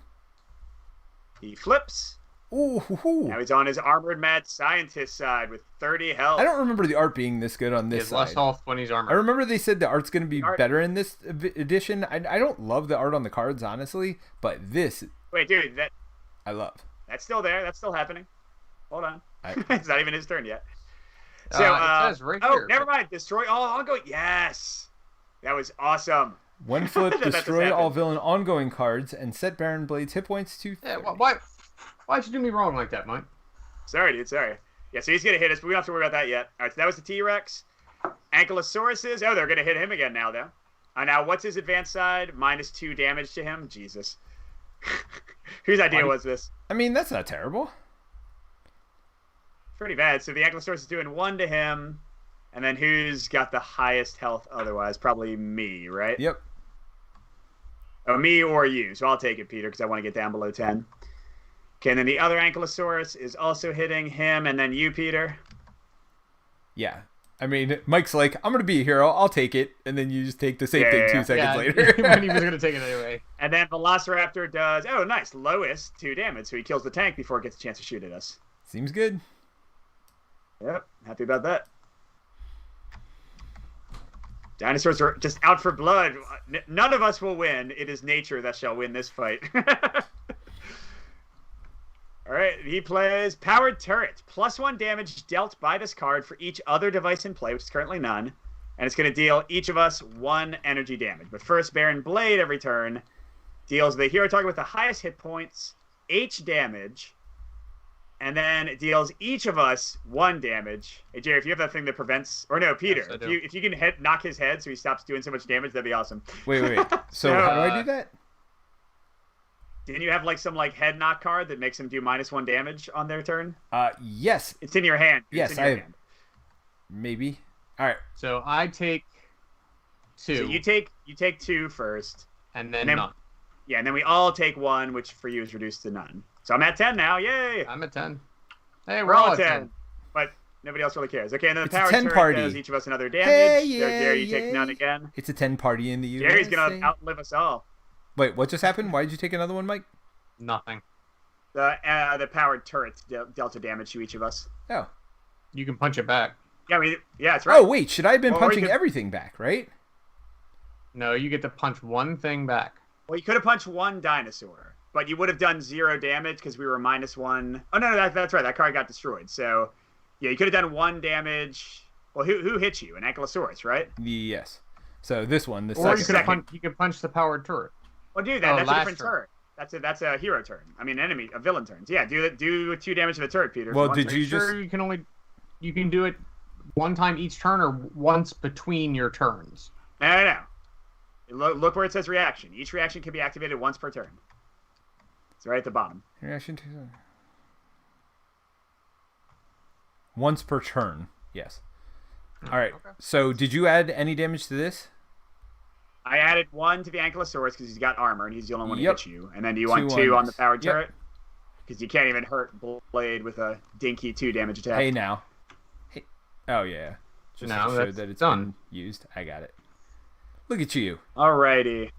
He flips. Ooh. Now he's on his armored mad scientist side with 30 health. I don't remember the art being this good on this side. Less health when he's armored. I remember they said the art's going to be better in this edition. I don't love the art on the cards, honestly, but this. Wait, dude, I love. That's still there. That's still happening. Hold on. It's not even his turn yet. So, it says right here. Never mind. Destroy all ongoing. Yes. That was awesome. One flip, destroy all villain ongoing cards and set Baron Blade's hit points to 30. Yeah, why'd you do me wrong like that, Mike? Sorry, dude. Sorry. Yeah, so he's going to hit us, but we don't have to worry about that yet. All right, so that was the T-Rex. Ankylosauruses. Oh, they're going to hit him again now, though. Now, what's his advanced side? -2 damage to him? Jesus. Whose idea was this? I mean, that's not terrible. Pretty bad. So the Ankylosaurus is doing 1 to him, and then who's got the highest health otherwise? Probably me, right? Yep. Oh, me or you. So I'll take it, Peter, because I want to get down below 10. Okay, and then the other Ankylosaurus is also hitting him, and then you, Peter. Yeah. I mean, Mike's like, I'm going to be a hero. I'll take it. And then you just take the same thing 2 seconds later. When he was going to take it anyway. And then Velociraptor does, lowest 2 damage. So he kills the tank before it gets a chance to shoot at us. Seems good. Yep, happy about that. Dinosaurs are just out for blood. None of us will win. It is nature that shall win this fight. All right, he plays Powered Turret. +1 damage dealt by this card for each other device in play, which is currently none. And it's going to deal each of us 1 energy damage. But first, Baron Blade every turn deals the hero target with the highest hit points H damage. And then it deals each of us 1 damage. Hey, Jerry, if you have that thing that prevents... Or no, Peter. Yes, if you can knock his head so he stops doing so much damage, that'd be awesome. Wait. So how do I do that? Didn't you have some head knock card that makes them do -1 damage on their turn? Yes. It's in your hand. Yes, I have. Maybe. All right. So I take 2. So you take 2 first. And then none. Yeah, and then we all take 1, which for you is reduced to none. So I'm at 10 now. Yay! I'm at 10. Hey, We're all at 10. But nobody else really cares. Okay, and then the power turret party. does each of us another damage. Hey, yay, Jerry, you take none again. It's a 10 party in the USA. Jerry's going to outlive us all. Wait, what just happened? Why did you take another one, Mike? Nothing. The powered turrets dealt a damage to each of us. Oh. You can punch it back. Yeah, that's right. Oh, wait. Should I have been punching everything back, right? No, you get to punch one thing back. Well, you could have punched 1 dinosaur, but you would have done 0 damage because we were -1. Oh, no, that's right. That card got destroyed. So, yeah, you could have done 1 damage. Well, who hit you? An Ankylosaurus, right? Yes. So this one, the Or second. you could punch the powered turret. Well, do that. That's a different turret. That's a hero turn. I mean, a villain turn. Yeah, do 2 damage to the turret, Peter. Well, did you just... Sure, you can do it 1 time each turn or once between your turns. No. Look where it says reaction. Each reaction can be activated once per turn. It's right at the bottom. Reaction to... Once per turn. Yes. All right. Okay. So did you add any damage to this? I added 1 to the Ankylosaurus because he's got armor and he's the only one who hits you. And then do you want 2 on the powered turret? Because you can't even hurt Blade with a dinky 2 damage attack. Hey, now. Hey. Oh, yeah. Just to show that it's done. Been used. I got it. Look at you. Alrighty.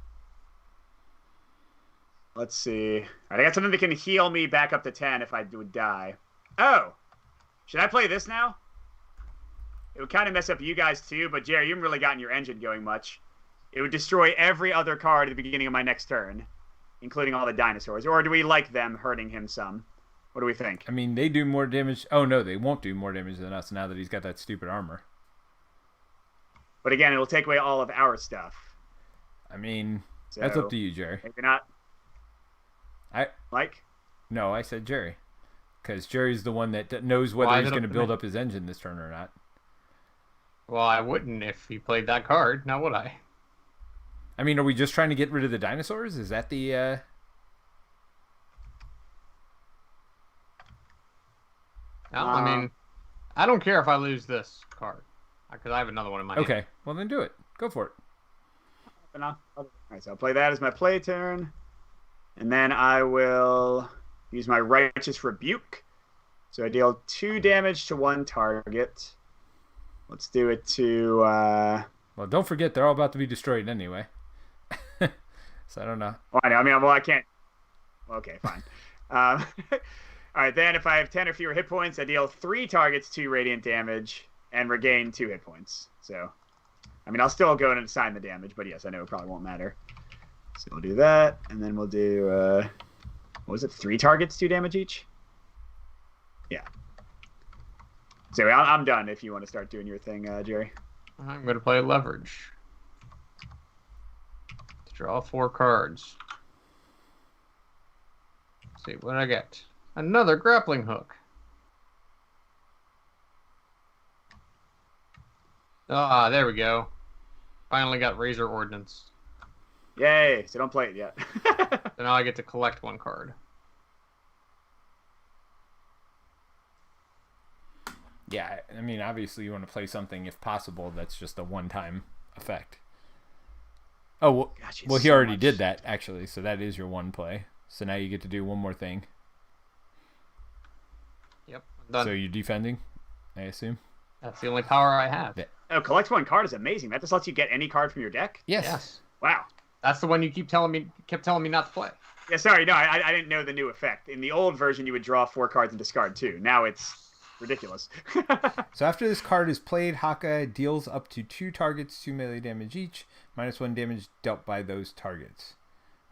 Let's see. All right, I got something that can heal me back up to 10 if I would die. Oh! Should I play this now? It would kind of mess up you guys too, but Jerry, you haven't really gotten your engine going much. It would destroy every other card at the beginning of my next turn, including all the dinosaurs. Or do we like them hurting him some? What do we think? I mean, they do more damage. Oh, no, they won't do more damage than us now that he's got that stupid armor. But again, it'll take away all of our stuff. I mean, that's up to you, Jerry. Maybe not. Mike? No, I said Jerry. Because Jerry's the one that knows whether he's going to build up his engine this turn or not. Well, I wouldn't if he played that card. Now would I? I mean, are we just trying to get rid of the dinosaurs? Is that the... No, I mean, I don't care if I lose this card. Because I have another one in my hand. Okay, well then do it. Go for it. Alright, so I'll play that as my play turn. And then I will use my Righteous Rebuke. So I deal 2 damage to 1 target. Let's do it to... Well, don't forget, they're all about to be destroyed anyway. So I don't know. Well, I mean, I can't... Okay, fine. Alright, then if I have 10 or fewer hit points, I deal 3 targets 2 radiant damage and regain 2 hit points. So, I mean, I'll still go in and assign the damage, but yes, I know it probably won't matter. So we'll do that, and then we'll do, what was it, 3 targets, 2 damage each? Yeah. So I'm done if you want to start doing your thing, Jerry. I'm going to play Leverage. To draw 4 cards. Let's see, what did I get? Another grappling hook. Ah, there we go. Finally got Razor Ordnance. Yay, so don't play it yet. So now I get to collect 1 card. Yeah, I mean, obviously you want to play something, if possible, that's just a one-time effect. Oh, well, Gosh, well he already did that, actually, so that is your 1 play. So now you get to do 1 more thing. Yep, I'm done. So you're defending, I assume? That's the only power I have. Yeah. Oh, collect 1 card is amazing. That just lets you get any card from your deck? Yes. Wow. That's the one you kept telling me not to play. Yeah, sorry, no, I didn't know the new effect. In the old version, you would draw 4 cards and discard 2. Now it's ridiculous. So after this card is played, Haka deals up to 2 targets 2 melee damage each, -1 damage dealt by those targets.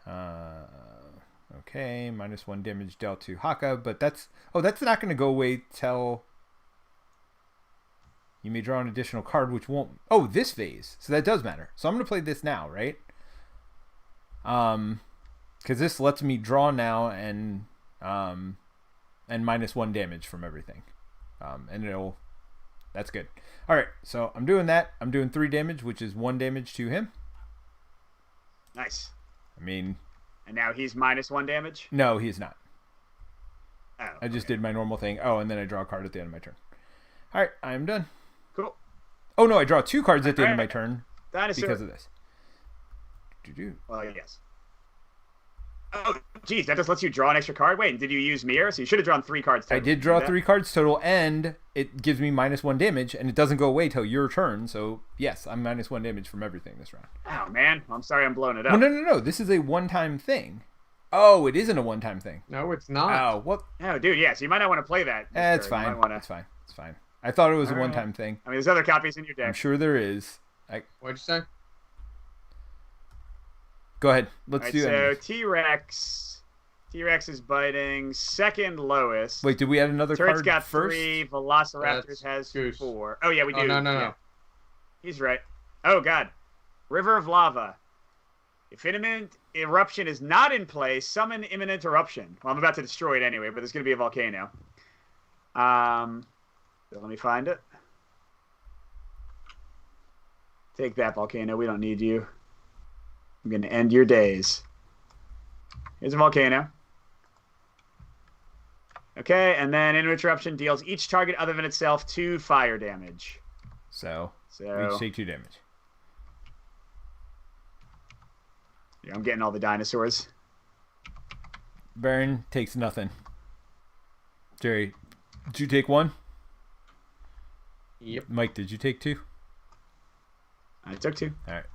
Okay, -1 damage dealt to Haka, but that's not going to go away till you may draw an additional card, which won't. Oh, this phase, so that does matter. So I'm going to play this now, right? Because this lets me draw now and -1 damage from everything, and that's good. All right, so I'm doing that. I'm doing 3 damage, which is 1 damage to him. Nice. I mean, and now he's -1 damage. No, he's not. Oh, I just did my normal thing. Oh, and then I draw a card at the end of my turn. All right, I am done. Cool. Oh no, I draw 2 cards at the end of my turn Dinosaur. because of this. Well, yes. Oh, geez, that just lets you draw an extra card. Wait, did you use Mirror? So you should have drawn 3 cards total. I did draw 3 cards total, and it gives me -1 damage, and it doesn't go away till your turn. So yes, I'm -1 damage from everything this round. Oh man, I'm sorry I'm blowing it up. Well, no. This is a one-time thing. Oh, it isn't a one-time thing. No, it's not. Oh, what? Oh, dude, yeah. So you might not want to play that. It's fine. It's fine. It's fine. I thought it was a one-time thing. I mean, there's other copies in your deck. I'm sure there is. What'd you say? Go ahead. Let's do it. So T-Rex is biting, second lowest. Wait, did we add another Turret's card got first? 3, Velociraptors has Goose. 4. Oh, yeah, we do. No. Yeah. He's right. Oh, God. River of Lava. If imminent eruption is not in play, summon imminent eruption. Well, I'm about to destroy it anyway, but there's going to be a volcano. So let me find it. Take that, volcano. We don't need you. I'm going to end your days. Here's a volcano. Okay, and then interruption deals each target other than itself 2 fire damage. So we each take 2 damage. Yeah, I'm getting all the dinosaurs. Baron takes nothing. Jerry, did you take 1? Yep. Mike, did you take 2? I took 2. All right.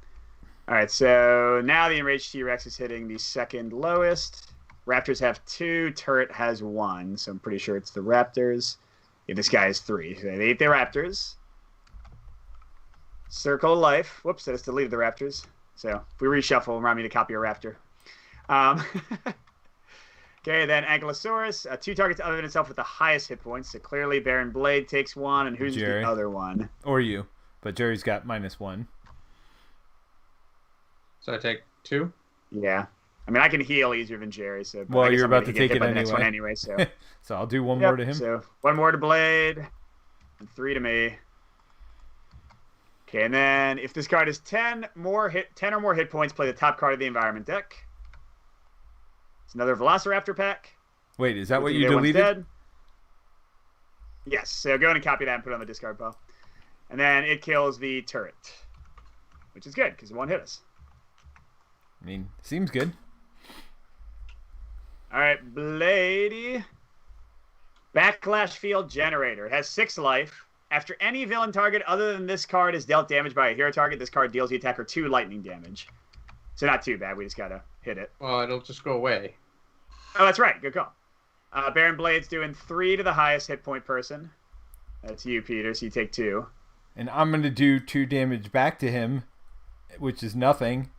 All right, so now the enraged T-Rex is hitting the second lowest. Raptors have 2, turret has 1, so I'm pretty sure it's the Raptors. Yeah, this guy has 3. So they ate the Raptors. Circle of Life. Whoops, that is to leave the Raptors. So if we reshuffle, remind me to copy a Raptor. Okay, then Ankylosauruses. 2 targets other than itself with the highest hit points. So clearly Baron Blade takes 1, and who's Jerry. the other one? Or you, but Jerry's got -1. So I take 2? Yeah. I mean, I can heal easier than Jerry. So, well, I guess you're I'm about gonna to get take hit it by the next one anyway. anyway. So, So I'll do 1 more to him. So 1 more to Blade, and 3 to me. Okay, and then if this card is 10 or more hit points, play the top card of the environment deck. It's another Velociraptor pack. Wait, is that what The you other one's deleted? dead. Yes. So go ahead and copy that and put it on the discard pile. And then it kills the turret, which is good because it won't hit us. I mean, seems good. All right, Blady. Backlash Field Generator. It has 6 life. After any villain target other than this card is dealt damage by a hero target, this card deals the attacker 2 lightning damage. So not too bad. We just got to hit it. Well, it'll just go away. Oh, that's right. Good call. Baron Blade's doing 3 to the highest hit point person. That's you, Peter, so you take 2. And I'm going to do 2 damage back to him, which is nothing.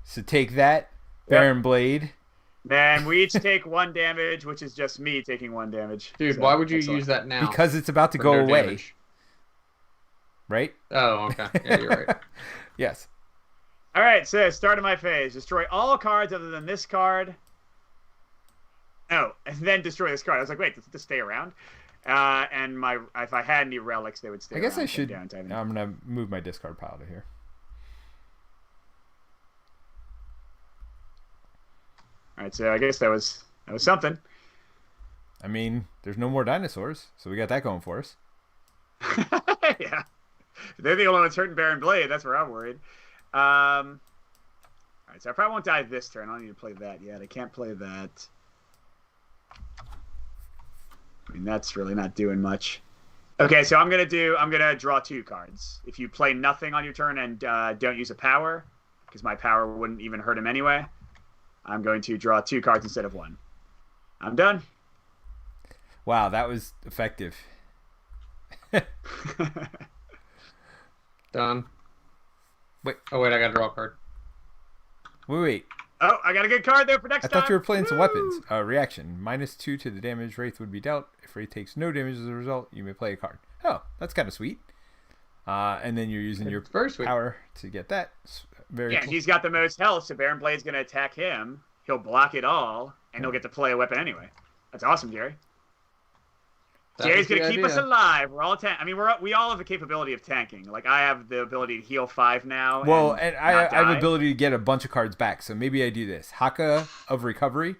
So take that, Baron Blade. Then we each take 1 damage, which is just me taking 1 damage. Dude, So, why would you excellent. use that now? Because it's about to For go no away. damage? Right? Oh, okay. Yeah, you're right. Yes. All right, so start of my phase. Destroy all cards other than this card. Oh, and then destroy this card. I was like, wait, does this stay around? And if I had any relics, they would stay I around. guess I should. Downtime. I'm going to move my discard pile to here. All right, so I guess that was something. I mean, there's no more dinosaurs, so we got that going for us. Yeah. If they're the only ones hurting Baron Blade, that's where I'm worried. All right, so I probably won't die this turn. I don't need to play that yet. I can't play that. I mean, that's really not doing much. Okay, so I'm gonna draw 2 cards. If you play nothing on your turn and don't use a power, because my power wouldn't even hurt him anyway, I'm going to draw 2 cards instead of 1. I'm done. Wow, that was effective. Done. Wait. Oh, wait, I gotta draw a card. Wait. Oh, I got a good card there for next I time. thought you were playing some Woo! weapons. Reaction. -2 to the damage Wraith would be dealt. If Wraith takes no damage as a result, you may play a card. Oh, that's kind of sweet. And then you're using your very sweet. power to get that. Very Yeah, cool. he's got the most health, so Baron Blade's going to attack him. He'll block it all, and he'll get to play a weapon anyway. That's awesome, Jerry. Jerry's going to keep us alive. We're all I mean, we all have the capability of tanking. Like, I have the ability to heal 5 now. Well, and I not have the die. ability to get a bunch of cards back, so maybe I do this. Haka of Recovery,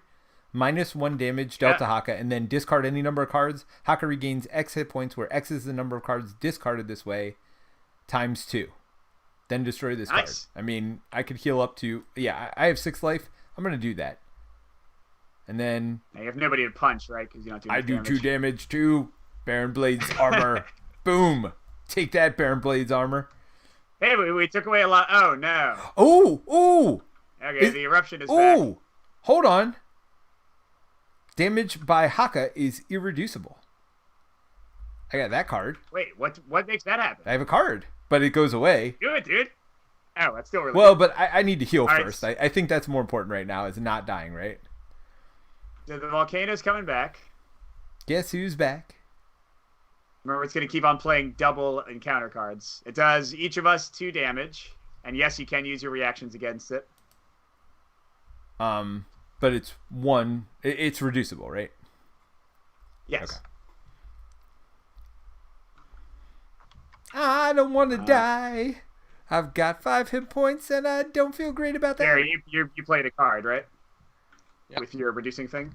-1 damage dealt to Haka, and then discard any number of cards. Haka regains X hit points, where X is the number of cards discarded this way, ×2. Then destroy this card. I mean, I could heal up to... Yeah, I have 6 life. I'm going to do that. And then... Now, you have nobody to punch, right? Because you don't do I much do damage. 2 damage to Baron Blade's armor. Boom. Take that, Baron Blade's armor. Hey, we took away a lot. Oh, no. Oh! Okay, the eruption is back. Oh! Hold on. Damage by Haka is irreducible. I got that card. Wait, what makes that happen? I have a card, but it goes away. Do it, dude. Oh, that's still really Well, good. but I need to heal All right. first. I think that's more important right now, is not dying, right? So the volcano's coming back. Guess who's back? Remember, it's going to keep on playing double encounter cards. It does each of us 2 damage. And yes, you can use your reactions against it. But it's 1. It's reducible, right? Yes. Okay. I don't want to die. I've got 5 hit points, and I don't feel great about that. Gary, you played a card, right? Yep. With your reducing thing.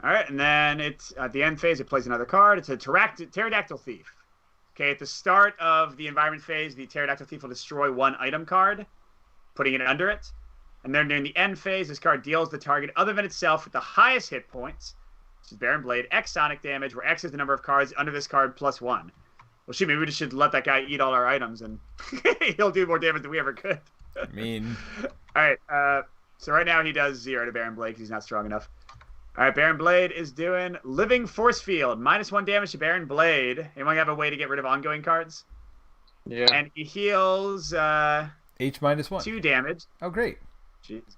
All right, and then it's at the end phase. It plays another card. It's a pterodactyl thief. Okay, at the start of the environment phase, the pterodactyl thief will destroy 1 item card, putting it under it. And then during the end phase, this card deals the target other than itself with the highest hit points, which is Baron Blade, X sonic damage, where X is the number of cards under this card plus 1. Well, shoot, maybe we just should let that guy eat all our items, and he'll do more damage than we ever could. I mean... All right, so right now he does 0 to Baron Blade because he's not strong enough. All right, Baron Blade is doing Living Force Field. -1 damage to Baron Blade. Anyone have a way to get rid of ongoing cards? Yeah. And he heals H -1. 2 damage. Oh, great. Jesus.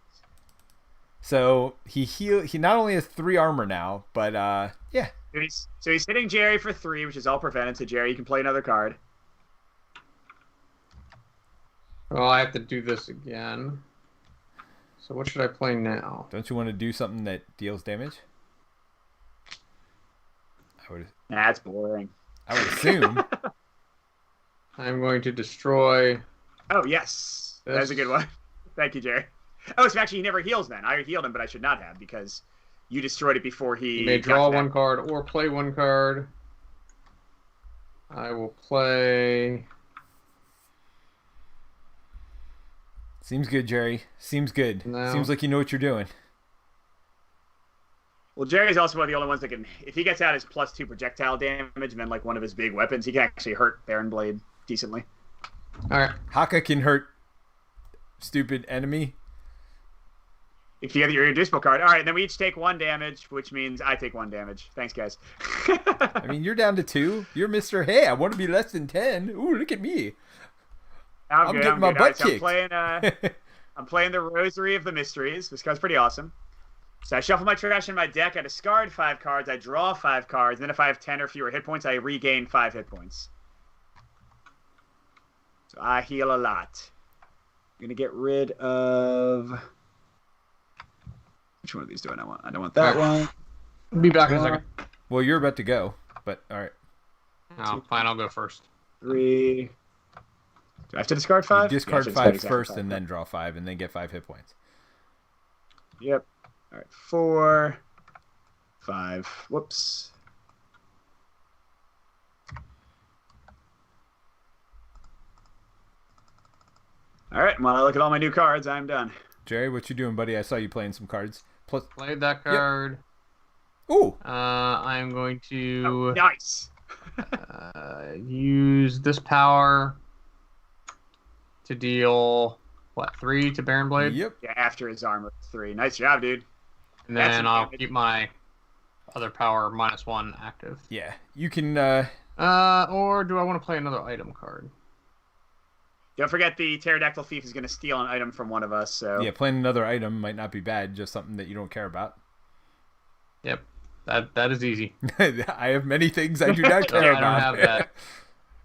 So he not only has 3 armor now, but yeah. So he's hitting Jerry for 3, which is all prevented. So Jerry, you can play another card. Well, I have to do this again. So what should I play now? Don't you want to do something that deals damage? Nah, that's boring. I would assume. I'm going to destroy... Oh, yes. That's a good one. Thank you, Jerry. Oh, so actually he never heals then. I healed him, but I should not have because you destroyed it before he... You may draw 1 card or play 1 card. I will play... Seems good, Jerry. Seems good. No. Seems like you know what you're doing. Well, Jerry's also one of the only ones that can... If he gets out his +2 projectile damage and then like one of his big weapons, he can actually hurt Baron Blade decently. All right. Haka can hurt stupid enemy. If you get your irreducible card. All right, then we each take 1 damage, which means I take 1 damage. Thanks, guys. I mean, you're down to 2. You're Mr. Hey, I want to be less than 10. Ooh, look at me. I'm good, getting my good. All butt right, so kicked. I'm playing the Rosary of the Mysteries. This card's pretty awesome. So I shuffle my trash in my deck. I discard 5 cards. I draw 5 cards. And then if I have 10 or fewer hit points, I regain 5 hit points. So I heal a lot. I'm going to get rid of... Which one of these do I not want? I don't want that one. Be back in a second. Well, you're about to go, but all right. Oh, fine, I'll go first. 3... Do I have to discard 5? You discard 5 first and then draw 5 and then get 5 hit points. Yep. All right, 4, 5. Whoops. All right, while I look at all my new cards, I'm done. Jerry, what you doing, buddy? I saw you playing some cards. Plus, Played that card. ooh, I'm going Oh, to nice. use this power to deal, what, 3 to Baron Blade? yep. Yeah, after his armor 3. Nice job, dude. And then That's I'll damage. keep my other power -1 active. Yeah, you can Or do I want to play another item card? Don't forget the pterodactyl thief is going to steal an item from one of us. So Yeah, playing another item might not be bad, just something that you don't care about. Yep, that is easy. I have many things I do not care I about. don't have that.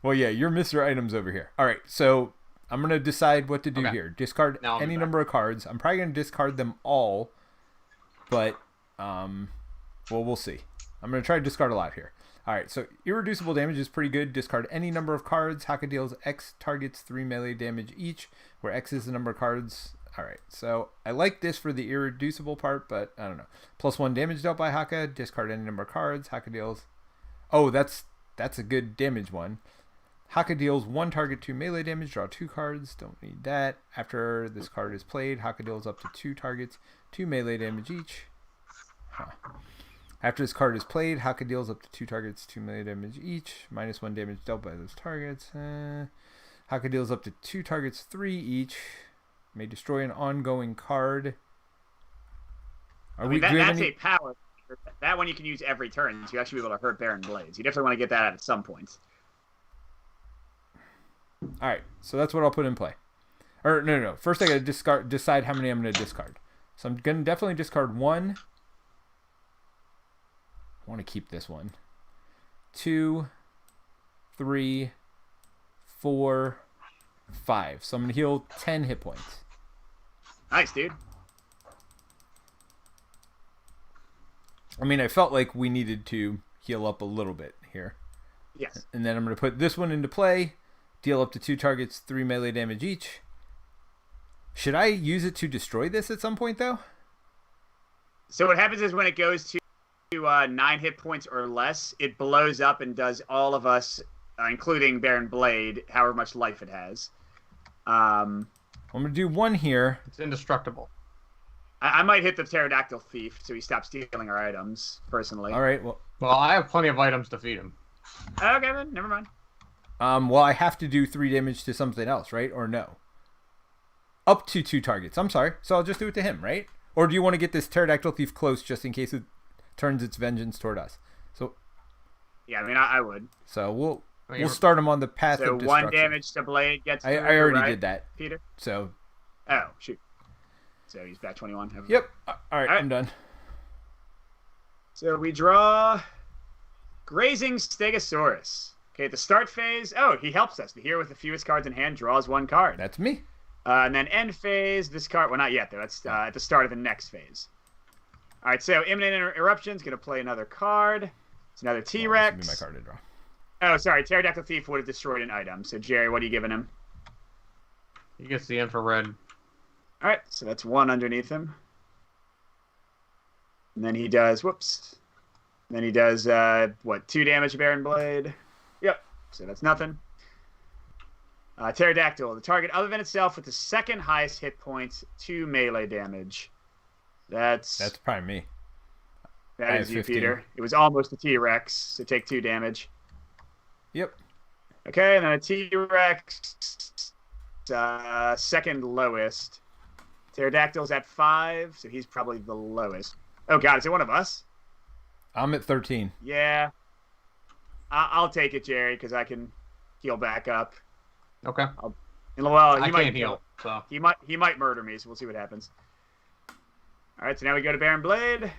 Well, yeah, you're Mr. Items over here. All right, so I'm going to decide what to do Okay. here. Discard Now I'll any be number of cards. I'm probably going to discard them all, but, well, we'll see. I'm going to try to discard a lot here. All right, so irreducible damage is pretty good. Discard any number of cards. Haka deals X targets 3 melee damage each, where X is the number of cards. All right, so I like this for the irreducible part, but I don't know. +1 damage dealt by Haka. Discard any number of cards. Haka deals... Oh, that's a good damage one. Haka deals 1 target 2 melee damage. Draw 2 cards. Don't need that. After this card is played, Haka deals up to 2 targets 2 melee damage each. Huh. After this card is played, Haka deals up to 2 targets 2 melee damage each. -1 damage dealt by those targets. Haka deals up to 2 targets 3 each. May destroy an ongoing card. That's a power. That one you can use every turn, so you actually be able to hurt Baron Blades. You definitely want to get that out at some point. All right, so that's what I'll put in play. Or no. First, I got to decide how many I'm going to discard. So I'm going to definitely discard 1. I want to keep this one. 2, 3, 4, 5. So I'm going to heal 10 hit points. Nice, dude. I mean, I felt like we needed to heal up a little bit here. Yes. And then I'm going to put this one into play. Deal up to 2 targets 3 melee damage each. Should I use it to destroy this at some point, though? So what happens is when it goes to 9 hit points or less, it blows up and does all of us, including Baron Blade, however much life it has. I'm going to do 1 here. It's indestructible. I might hit the pterodactyl thief so he stops stealing our items, personally. All right, well, I have plenty of items to feed him. Okay, then. Never mind. well, I have to do 3 damage to something else, right? Or no? Up to 2 targets. I'm sorry. So I'll just do it to him, right? Or do you want to get this pterodactyl thief close just in case it turns its vengeance toward us? So Yeah, I mean, I would. So we'll start him on the path So of destruction. 1 damage to Blade gets I through, already right, did that. Peter? So Oh, shoot. So he's back 21. yep. All right, I'm done. So we draw Grazing Stegosaurus. Okay, at the start phase, he helps us. The hero with the fewest cards in hand draws 1 card. That's me. And then end phase, this card, well, not yet, though. That's at the start of the next phase. All right, so Imminent Eruption's going to play another card. It's another T-Rex. This would be my card to draw. Oh, sorry, Pterodactyl Thief would have destroyed an item. So, Jerry, what are you giving him? He gets the infrared. All right, so that's 1 underneath him. And then he does, And then he does, 2 damage to Baron Blade? Yep, so that's nothing. Pterodactyl, the target other than itself with the 2nd highest hit points, 2 melee damage. That's probably me. That is you, Peter. It was almost a T-Rex, so take 2 damage. Yep. Okay, and then a T-Rex, 2nd lowest. Pterodactyl's at 5, so he's probably the lowest. Oh god, is it one of us? I'm at 13. Yeah. I'll take it, Jerry, because I can heal back up. Okay. Well, I he might can't heal, so he might murder me, so we'll see what happens. All right, so now we go to Baron Blade.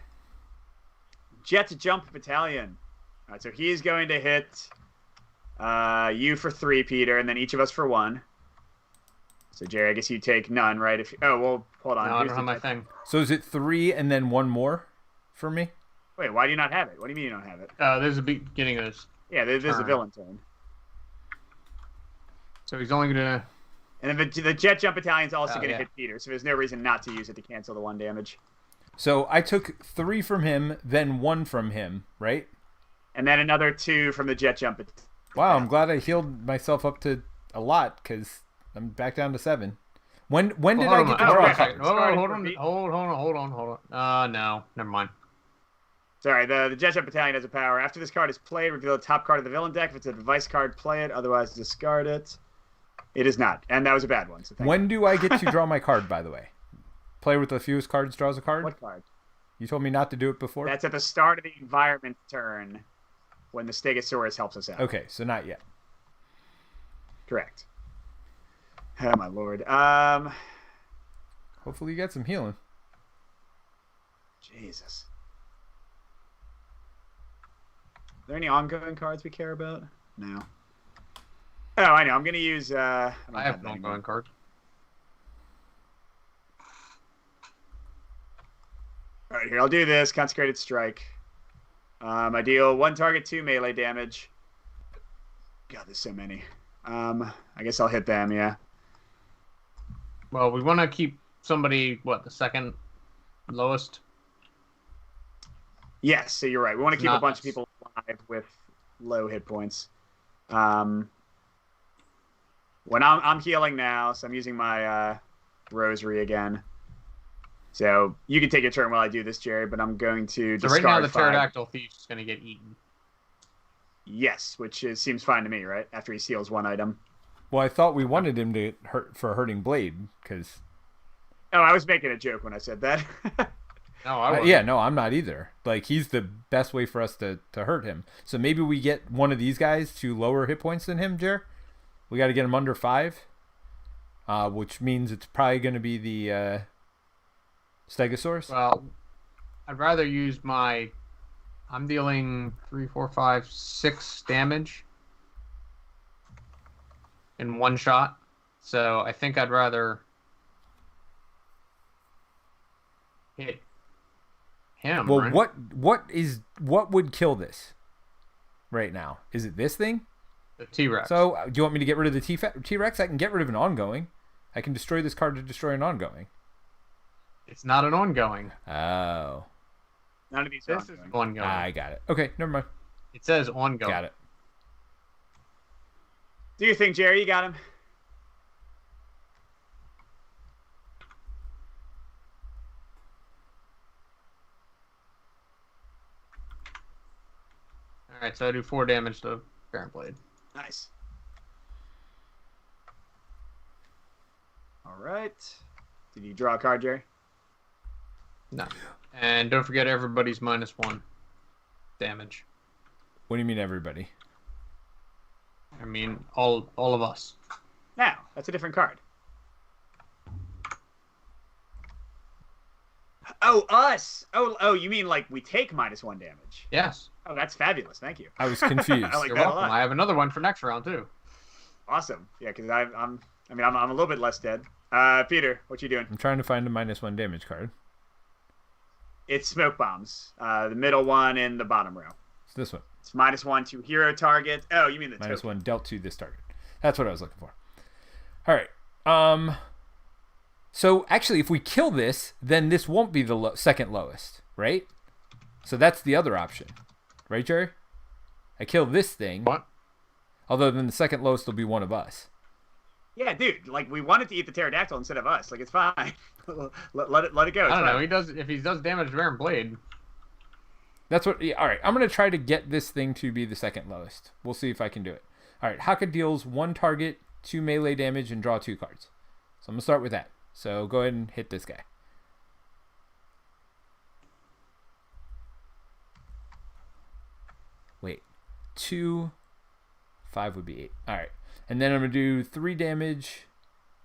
Jet Jump Battalion. All right, so he's going to hit you for 3, Peter, and then each of us for 1. So, Jerry, I guess you take none, right? Hold on. no, I don't have my thing. So is it 3 and then 1 more for me? Wait, why do you not have it? What do you mean you don't have it? There's a beginning of this. Yeah, there's a turn. villain turn. So he's only gonna. And then the Jet Jump Battalion's also going to yeah. hit Peter, so there's no reason not to use it to cancel the 1 damage. So I took 3 from him, then 1 from him, right? And then another 2 from the Jet Jump Battalion. Wow, I'm glad I healed myself up to a lot because I'm back down to 7. When did I get to draw cards? Hold on. No, never mind. Sorry, the Jet Jump Battalion has a power. After this card is played, reveal the top card of the villain deck. If it's a device card, play it. Otherwise, discard it. It is not. And that was a bad one. So when do I get to draw my card, by the way? Player with the fewest cards draws a card? What card? You told me not to do it before? That's at the start of the environment turn. when the Stegosaurus helps us out. Okay, so not yet. Correct. Oh my lord. Hopefully you get some healing. Jesus. Are there any ongoing cards we care about? No. Oh, I know. I'm going to use... I have an ongoing card. All right, here. I'll do this. Consecrated Strike. I deal 1 target, 2 melee damage. God, there's so many. I guess I'll hit them, yeah. Well, we want to keep somebody, the second lowest? Yes, so you're right. We want to keep a bunch of people alive with low hit points. When I'm healing now, so I'm using my rosary again. So you can take your turn while I do this, Jerry, but I'm going to discard right now the 5. pterodactyl thief is going to get eaten. Yes, which seems fine to me, right? After he steals 1 item. Well, I thought we wanted him to hurt for hurting Blade, because... Oh, I was making a joke when I said that. No, I wasn't. Yeah, no, I'm not either. Like, he's the best way for us to hurt him. So maybe we get one of these guys to lower hit points than him, Jer. We got to get him under 5, which means it's probably going to be the Stegosaurus. Well, I'd rather use my... I'm dealing 3, 4, 5, 6 damage in 1 shot. So I think I'd rather hit him. Well, right? what would kill this right now? Is it this thing? The T-Rex. So do you want me to get rid of the T-Rex? I can get rid of an ongoing. I can destroy this card to destroy an ongoing. It's not an ongoing. Oh. None of these This is ongoing. I got it. Okay, never mind. It says ongoing. Got it. Do you think, Jerry? You got him? Alright, so I do 4 damage to Baron Blade. Nice. All right. Did you draw a card, Jerry? No. And don't forget everybody's -1 damage. What do you mean, everybody? I mean, all of us. Now, that's a different card. Oh, us! Oh, you mean like we take -1 damage? Yes. Oh, that's fabulous. Thank you. I was confused. I like You're that a welcome. lot. I have another one for next round, too. Awesome. Yeah, because I'm a little bit less dead. Peter, what you doing? I'm trying to find a -1 damage card. It's smoke bombs. The middle one in the bottom row. It's this one. It's -1 to hero target. Oh, you mean the token. -1 dealt to this target. That's what I was looking for. All right. So actually, if we kill this, then this won't be the second lowest, right? So that's the other option, right, Jerry? I kill this thing. What? Although then the second lowest will be one of us. Yeah, dude. Like we wanted to eat the pterodactyl instead of us. Like it's fine. let it go. I don't know. He does if he does damage to Baron Blade. That's what. Yeah, all right. I'm gonna try to get this thing to be the second lowest. We'll see if I can do it. All right. Haka deals 1 target, 2 melee damage, and draw 2 cards. So I'm gonna start with that. So go ahead and hit this guy. Wait, 2, 5 would be 8. All right, and then I'm gonna do 3 damage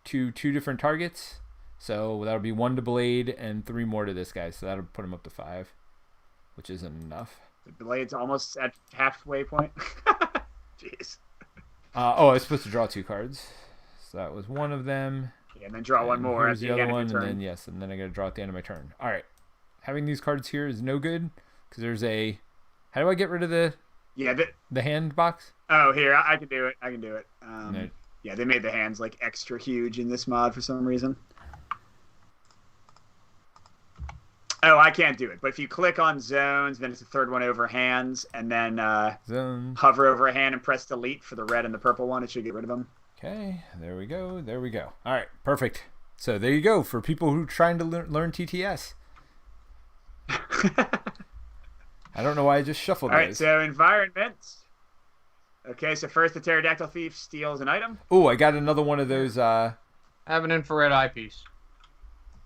to 2 different targets. So that'll be 1 to Blade and 3 more to this guy. So that'll put him up to 5, which isn't enough. The Blade's almost at halfway point. Jeez. I was supposed to draw 2 cards. So that was one of them. Yeah, and then draw one more. Here's the other end of one, your and turn. then and then I gotta draw at the end of my turn. All right, having these cards here is no good because there's a. How do I get rid of the hand box? Oh, here I can do it. No. Yeah, they made the hands like extra huge in this mod for some reason. Oh, I can't do it. But if you click on zones, then it's the third one over hands, and then Zone. hover over a hand and press delete for the red and the purple one. It should get rid of them. Okay, there we go. All right, perfect. So there you go for people who are trying to learn TTS. I don't know why I just shuffled All right, those. so environments. Okay, so first the pterodactyl thief steals an item. Oh, I got another one of those. I have an infrared eyepiece.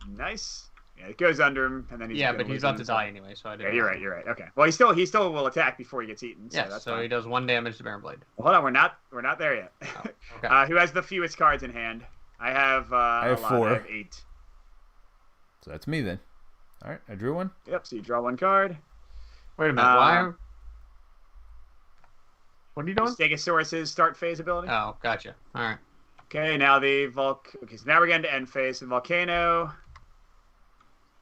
Nice. Yeah, it goes under him, and then he's but he's about to die anyway, so I didn't. Yeah, you're right. Okay. Well, he still will attack before he gets eaten. So that's so fine. he does 1 damage to Baron Blade. Well, hold on, we're not there yet. Oh, okay. Who has the fewest cards in hand? I have 4. I have 8. So that's me then. All right, I drew one. Yep. So you draw 1 card. Wait a minute. Why? What are you doing? Stegosaurus's start phase ability. Oh, gotcha. All right. Okay, now the Okay, so now we're getting to end phase. The volcano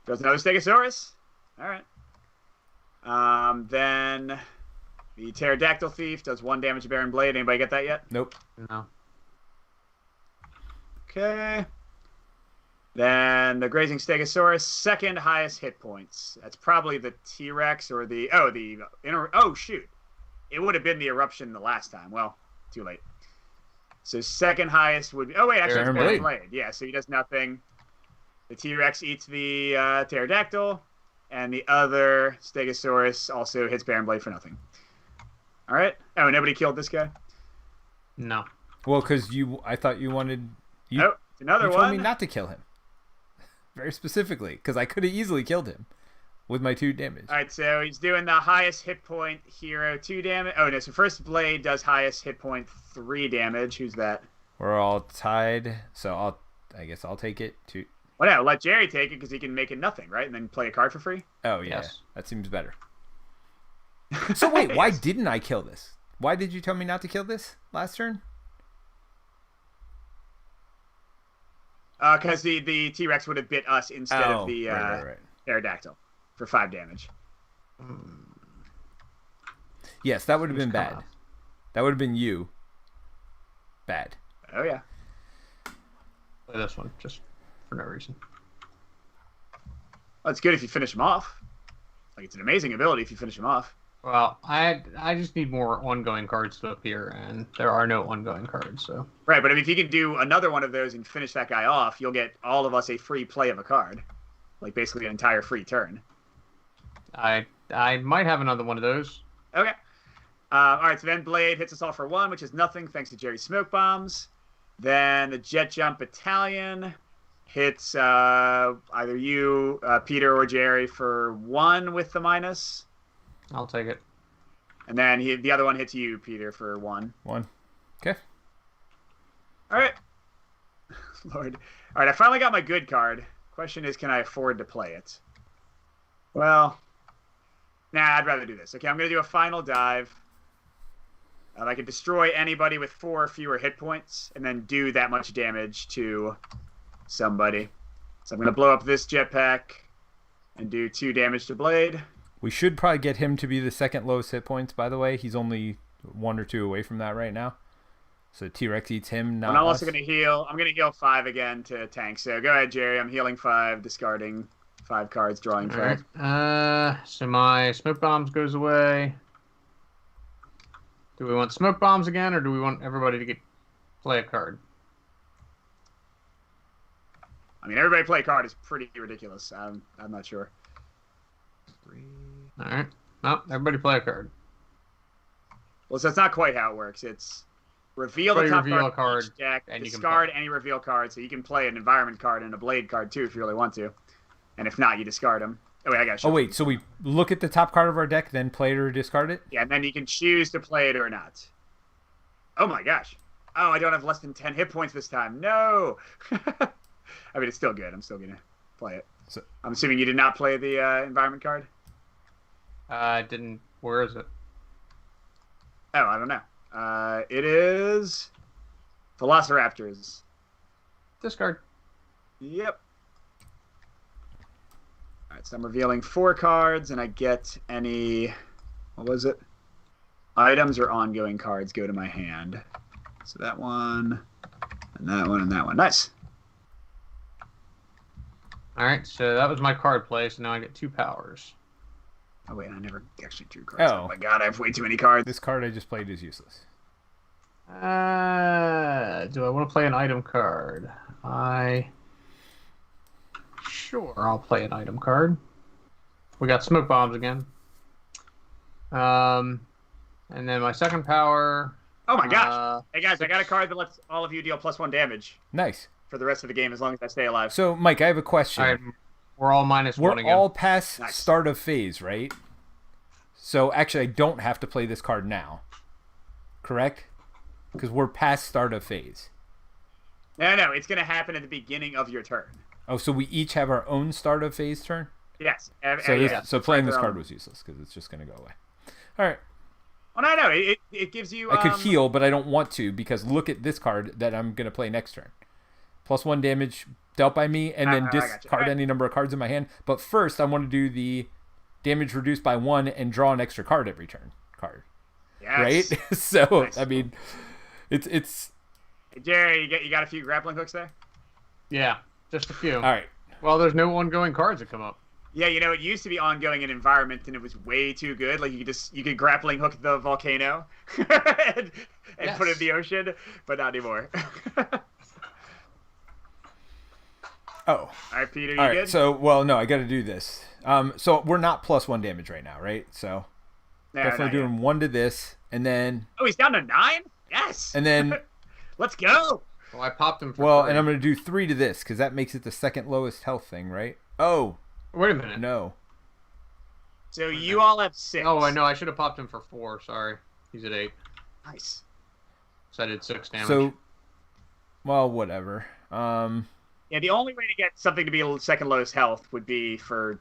does another Stegosaurus. All right. Then the pterodactyl thief does 1 damage to Baron Blade. Anybody get that yet? Nope. No. Okay. Then the grazing Stegosaurus, second highest hit points. That's probably the T-Rex or oh shoot. It would have been the eruption the last time. Well, too late. So second highest would be actually it's Baron Blade. Yeah, so he does nothing. The T-Rex eats the pterodactyl, and the other Stegosaurus also hits Baron Blade for nothing. All right. Oh, nobody killed this guy? No. Well, because I thought you wanted. Another you one. told me not to kill him. Very specifically, because I could have easily killed him with my 2 damage. All right, so he's doing the highest hit point hero 2 damage. Oh no, so first Blade does highest hit point 3 damage. Who's that? We're all tied, so I guess I'll take it. Well, yeah, let Jerry take it because he can make it nothing, right? And then play a card for free. Oh yeah, Yes. That seems better. So wait, why didn't I kill this? Why did you tell me not to kill this last turn? Because the T-Rex would have bit us instead of the right. pterodactyl for 5 damage. Yes, that would have been bad. That would have been you. Bad. Oh yeah. Play this one just for no reason. Well, it's good if you finish him off. Like it's an amazing ability if you finish him off. Well, I just need more ongoing cards to appear, and there are no ongoing cards, so. Right, but if you can do another one of those and finish that guy off, you'll get all of us a free play of a card. Like basically an entire free turn. I might have another one of those. Okay. All right, so then Blade hits us all for 1, which is nothing thanks to Jerry's smoke bombs. Then the Jet Jump Battalion hits either you, Peter, or Jerry for 1 with the minus. I'll take it. And then the other one hits you, Peter, for 1. 1. Okay. All right. Lord. All right, I finally got my good card. Question is, can I afford to play it? Well, I'd rather do this. Okay, I'm going to do a final dive. I can destroy anybody with 4 or fewer hit points and then do that much damage to somebody. So I'm going to blow up this jetpack and do 2 damage to Blade. We should probably get him to be the second lowest hit points, by the way. He's only 1 or 2 away from that right now. So T-Rex eats him, not And I'm also us. going to heal. I'm going to heal 5 again to tank. So go ahead, Jerry. I'm healing 5, discarding 5 cards, drawing 5. Right. So my smoke bombs goes away. Do we want smoke bombs again, or do we want everybody to play a card? I mean, everybody play a card is pretty ridiculous. I'm not sure. 3. All right. No, everybody play a card. Well, so that's not quite how it works. It's reveal the top card of each deck, and discard any reveal card, so you can play an environment card and a blade card too if you really want to. And if not, you discard them. Oh wait, I got. Oh wait, so we look at the top card of our deck, then play it or discard it? Yeah, and then you can choose to play it or not. Oh my gosh. Oh, I don't have less than 10 hit points this time. No. I mean, it's still good. I'm still gonna play it. So I'm assuming you did not play the environment card. I didn't. Where is it? Oh, I don't know. It is Velociraptors. Discard. Yep. All right, so I'm revealing 4 cards, and I get any. What was it? Items or ongoing cards go to my hand. So that one, and that one, and that one. Nice. All right, so that was my card play. So now I get 2 powers. Oh wait, I never actually drew cards. Oh. Oh my god, I have way too many cards. This card I just played is useless. Do I want to play an item card? Sure, I'll play an item card. We got smoke bombs again. And then my second power. Oh my gosh! Hey guys, I got a card that lets all of you deal +1 damage Nice. for the rest of the game as long as I stay alive. So, Mike, I have a question. We're all minus We're one again. all past Nice. start of phase, right? So actually, I don't have to play this card now. Correct? Because we're past start of phase. No, it's going to happen at the beginning of your turn. Oh, so we each have our own start of phase turn? Yes. So playing this card was useless because it's just going to go away. All right. Well, no, it gives you... I could heal, but I don't want to because look at this card that I'm going to play next turn. +1 damage dealt by me, and then I gotcha. discard Alright. any number of cards in my hand. But first, I want to do the damage reduced by 1 and draw an extra card every turn. Yes. Right? So, Nice. I mean, it's... Hey, Jerry, you got a few grappling hooks there? Yeah, just a few. All right. Well, there's no ongoing cards that come up. Yeah, it used to be ongoing in environment, and it was way too good. Like you could grappling hook the volcano and put it in the ocean, but not anymore. Oh. All right, Peter, you All right. good? So, well, no, I got to do this. So we're not +1 damage right now, right? So No, definitely not yet. doing 1 to this, and then Oh, he's down to 9? Yes. And then let's go. Well, I popped him for well, 3. and I'm going to do 3 to this because that makes it the second lowest health thing, right? Oh, Wait a minute. no. So you all have 6. Oh, I know. I should have popped him for 4. Sorry. He's at 8. Nice. So I did 6 damage. So, well, whatever. Yeah, the only way to get something to be second lowest health would be for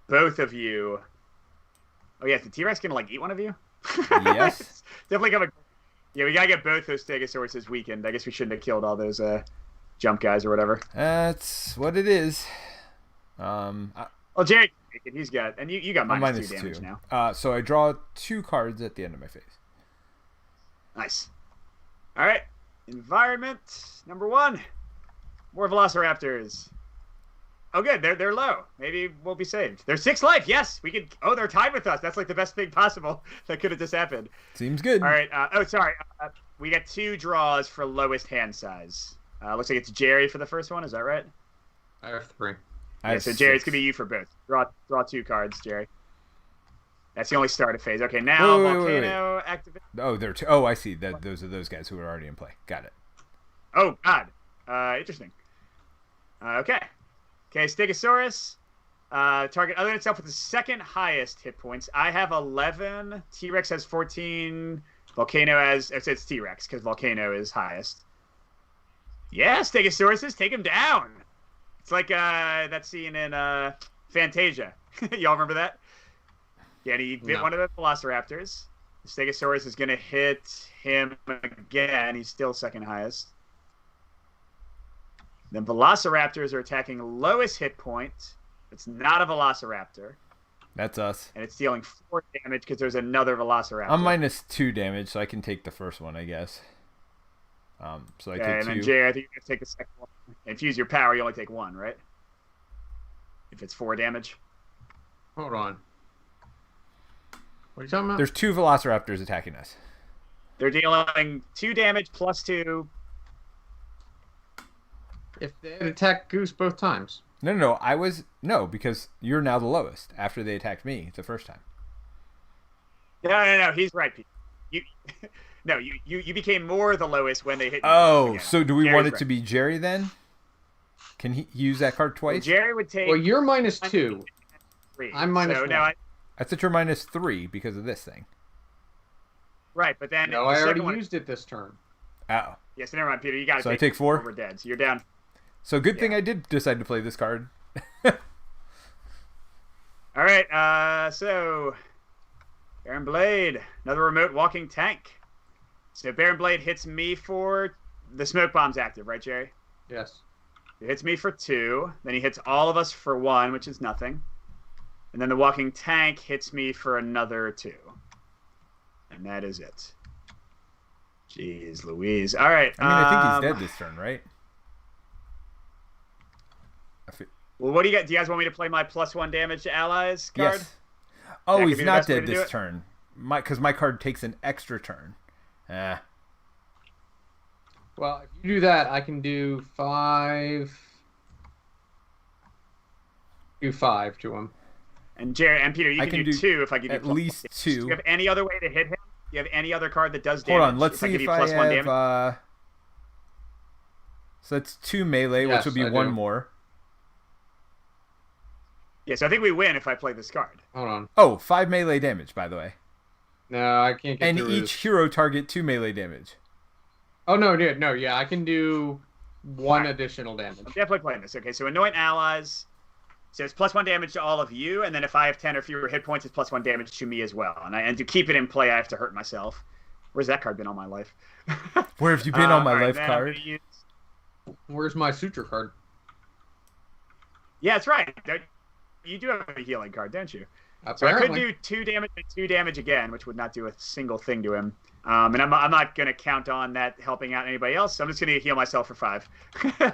both of you. Oh yeah, is the T-Rex gonna eat one of you? Yes. It's definitely coming. Yeah, we gotta get both those Stegosauruses weakened. I guess we shouldn't have killed all those jump guys or whatever. That's what it is. Well, Jerry, he's got, and you got I'm minus 2 damage now. So I draw 2 cards at the end of my phase. Nice. All right, environment number 1. More Velociraptors. Oh, good. They're low. Maybe we'll be saved. They're 6 life. Yes, we could. Oh, they're tied with us. That's like the best thing possible that could have just happened. Seems good. All right. Sorry. We got 2 draws for lowest hand size. Looks like it's Jerry for the first one. Is that right? I have 3. I Yeah. have So Jerry, it's 6. gonna be you for both. Draw 2 cards, Jerry. That's the only start of phase. Okay. Now Wait. volcano activate. Oh, they're 2. Oh, I see. Those are those guys who are already in play. Got it. Oh God. Interesting. Okay. Stegosaurus. Target other than itself with the second highest hit points. I have 11. T-Rex has 14. Volcano has... It's T-Rex because Volcano is highest. Yeah, Stegosauruses, take him down. It's like that scene in Fantasia. Y'all remember that? Yeah, and he bit one of the Velociraptors. The Stegosaurus is going to hit him again. He's still second highest. Then Velociraptors are attacking lowest hit point. It's not a Velociraptor. That's us. And it's dealing 4 damage because there's another Velociraptor. I'm minus 2 damage, so I can take the first one, I guess. So I take 2. And then Jay, I think you're going to take the second one. If you use your power, you only take 1, right? If it's 4 damage. Hold on. What are you talking about? There's 2 Velociraptors attacking us. They're dealing 2 damage plus 2. If they had attacked Goose both times. No, because you're now the lowest after they attacked me the first time. No. He's right, Pete. You became more the lowest when they hit you. Oh, again. so do we Jerry's want it right. to be Jerry then? Can he use that card Well, twice? Jerry would take... Well, you're minus 2. 3. I'm minus so 1. now I thought you're minus 3 because of this thing. right, but then... No, the I second already one... used it this turn. Oh. Yes, never mind, Peter. You got to So I take 4? We're dead, so you're down. So good thing I did decide to play this card. All right, so Baron Blade, another remote walking tank. So Baron Blade hits me for the smoke bomb's active, right, Jerry? Yes. He hits me for 2. Then he hits all of us for 1, which is nothing. And then the walking tank hits me for another 2. And that is it. Jeez Louise. All right. I mean, I think he's dead this turn, right? Well, what do you got? Do you guys want me to play my +1 damage to allies card? Yes. Oh, That could he's be the not best way dead to do this it? turn. Because my card takes an extra turn. Well, if you do that, I can do 5. Do 5 to him. And Jerry and Peter, you can do 2 if I give you at least Do 2. you have any other way to hit him? Do you have any other card that does damage? Hold on, let's see give if you I +1 have. damage? So that's 2 melee, Yes, which would be I 1 do. more. Yeah, so I think we win if I play this card. Hold on. Oh, 5 melee damage, by the way. No, I can't get And through each his... hero target 2 melee damage. Oh, no, yeah, I can do 1 additional damage. I'm definitely playing this. Okay, so anoint allies. So it's +1 damage to all of you, and then if I have 10 or fewer hit points, it's +1 damage to me as well. And to keep it in play, I have to hurt myself. Where's that card been all my life? Where have you been on my all right, life then card? Where's my suture card? Yeah, that's right. You do have a healing card, don't you? Apparently. So I could do 2 damage and 2 damage again, which would not do a single thing to him. And I'm not going to count on that helping out anybody else, so I'm just going to heal myself for 5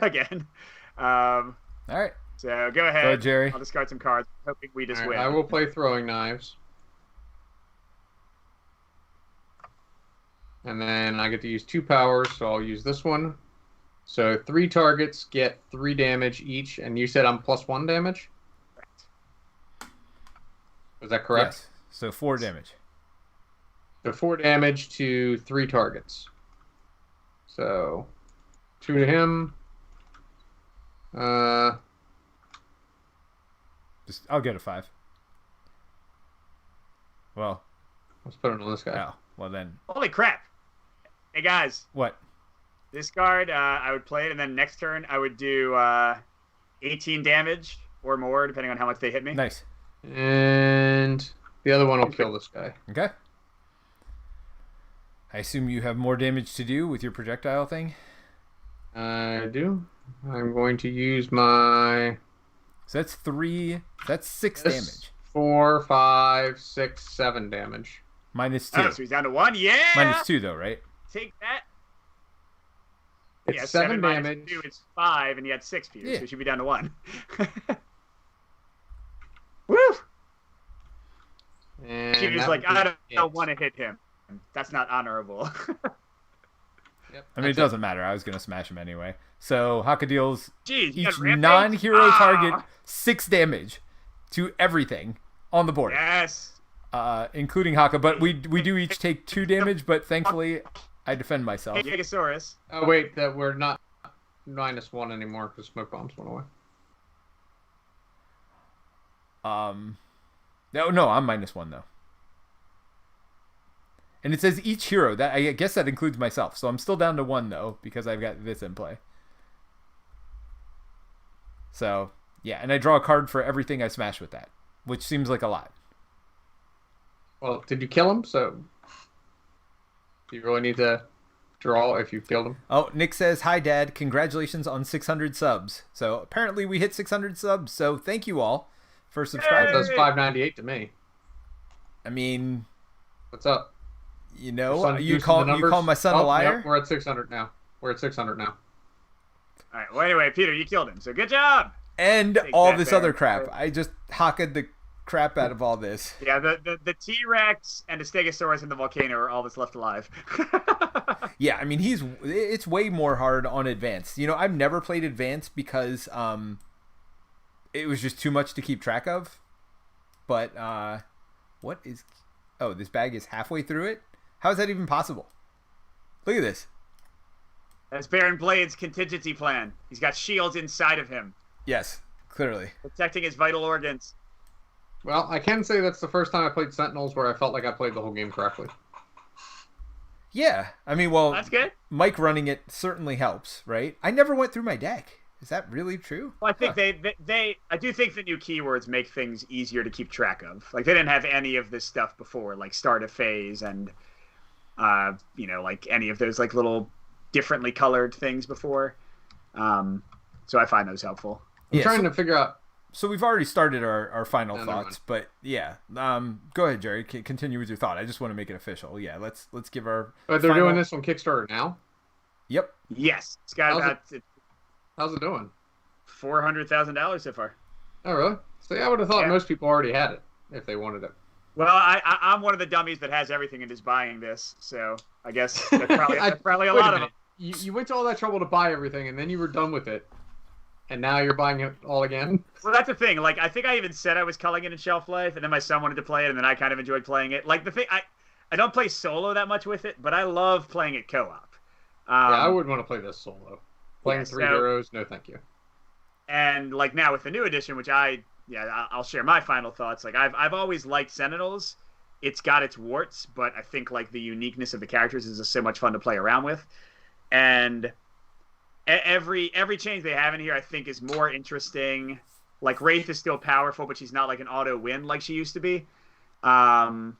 again. All right. So go ahead. Go ahead, Jerry. I'll discard some cards, hoping we just win. I will play throwing knives. And then I get to use 2 powers, so I'll use this one. So 3 targets get 3 damage each, and you said I'm +1 damage? Right. Is that correct? Yes. So 4 damage. So 4 damage to 3 targets. So 2 to him. I'll get a 5. Well. Let's put it on this guy. Oh, well then. Holy crap. Hey, guys. What? This card, I would play it, and then next turn I would do 18 damage or more, depending on how much they hit me. Nice. And the other one will kill this guy. Okay. I assume you have more damage to do with your projectile thing? I do. I'm going to use my... So that's 3. That's 6 damage. 4, 5, 6, 7 damage. -2. Oh, so he's down to 1? Yeah! -2 though, right? Take that. It's Yeah, 7 minus damage. 2 is 5, and you had 6 Peter, Yeah. so you should be down to 1. Woo! And She was that like, would be I don't it. want to hit him. That's not honorable. Yep, I mean, it doesn't matter. I was going to smash him anyway. So Haka deals Jeez, you each got rampage? non-hero Ah! target 6 damage to everything on the board, Yes. including Haka. But we do each take 2 damage, but thankfully I defend myself. Hey, Gigasaurus. Oh, wait, that we're not -1 anymore because smoke bombs went away. No, I'm -1 though. And it says each hero. That I guess that includes myself. So I'm still down to 1 though because I've got this in play. So yeah, and I draw a card for everything I smash with that, which seems like a lot. Well, did you kill him? So do you really need to draw if you killed him? Oh, Nick says, "Hi, Dad. Congratulations on 600 subs." So apparently we hit 600 subs. So thank you all for subscribing. That's 598 to me. I mean, What's up? you know, Son you goosing call the numbers? my son a Oh, liar. Yep, we're at 600 now. We're at 600 now. All right. Well, anyway, Peter, you killed him. So good job. And Take all that this back. other crap. I just hocked the crap out of all this. Yeah, the T-Rex and the Stegosaurus in the volcano are all that's left alive. Yeah, I mean, it's way more hard on advanced. You know, I've never played advanced because it was just too much to keep track of. But what is? Oh, this bag is halfway through it. How is that even possible? Look at this. That's Baron Blade's contingency plan. He's got shields inside of him, Yes, clearly. protecting his vital organs. Well, I can say that's the first time I played Sentinels where I felt like I played the whole game correctly. Yeah, I mean, well, That's good. Mike running it certainly helps, right? I never went through my deck. Is that really true? Well, I think I do think the new keywords make things easier to keep track of. Like they didn't have any of this stuff before, like start of phase and like any of those like little differently colored things before. So I find those helpful. I'm Yeah, trying to figure out. So we've already started our final No, never thoughts, but yeah, go ahead, Jerry. Continue with your thought. I just want to make it official. Yeah, let's give our. But they're final... doing this on Kickstarter now. Yep. Yes, it's got about How's it doing? $400,000 so far. Oh, really? See, I would have thought Yeah. most people already had it if they wanted it. Well, I'm one of the dummies that has everything and is buying this, so I guess that's probably a Wait lot of minute. them. You went to all that trouble to buy everything, and then you were done with it, and now you're buying it all again? Well, that's the thing. Like, I think I even said I was culling it in Shelf Life, and then my son wanted to play it, and then I kind of enjoyed playing it. Like, the thing, I don't play solo that much with it, but I love playing it co-op. Yeah, I wouldn't want to play this solo. Playing yeah, three so- heroes, no thank you. And, like, now with the new edition, which I I'll share my final thoughts. Like I've always liked Sentinels. It's got its warts, but I think like the uniqueness of the characters is just so much fun to play around with. And every change they have in here, I think, is more interesting. Like Wraith is still powerful, but she's not like an auto win like she used to be. And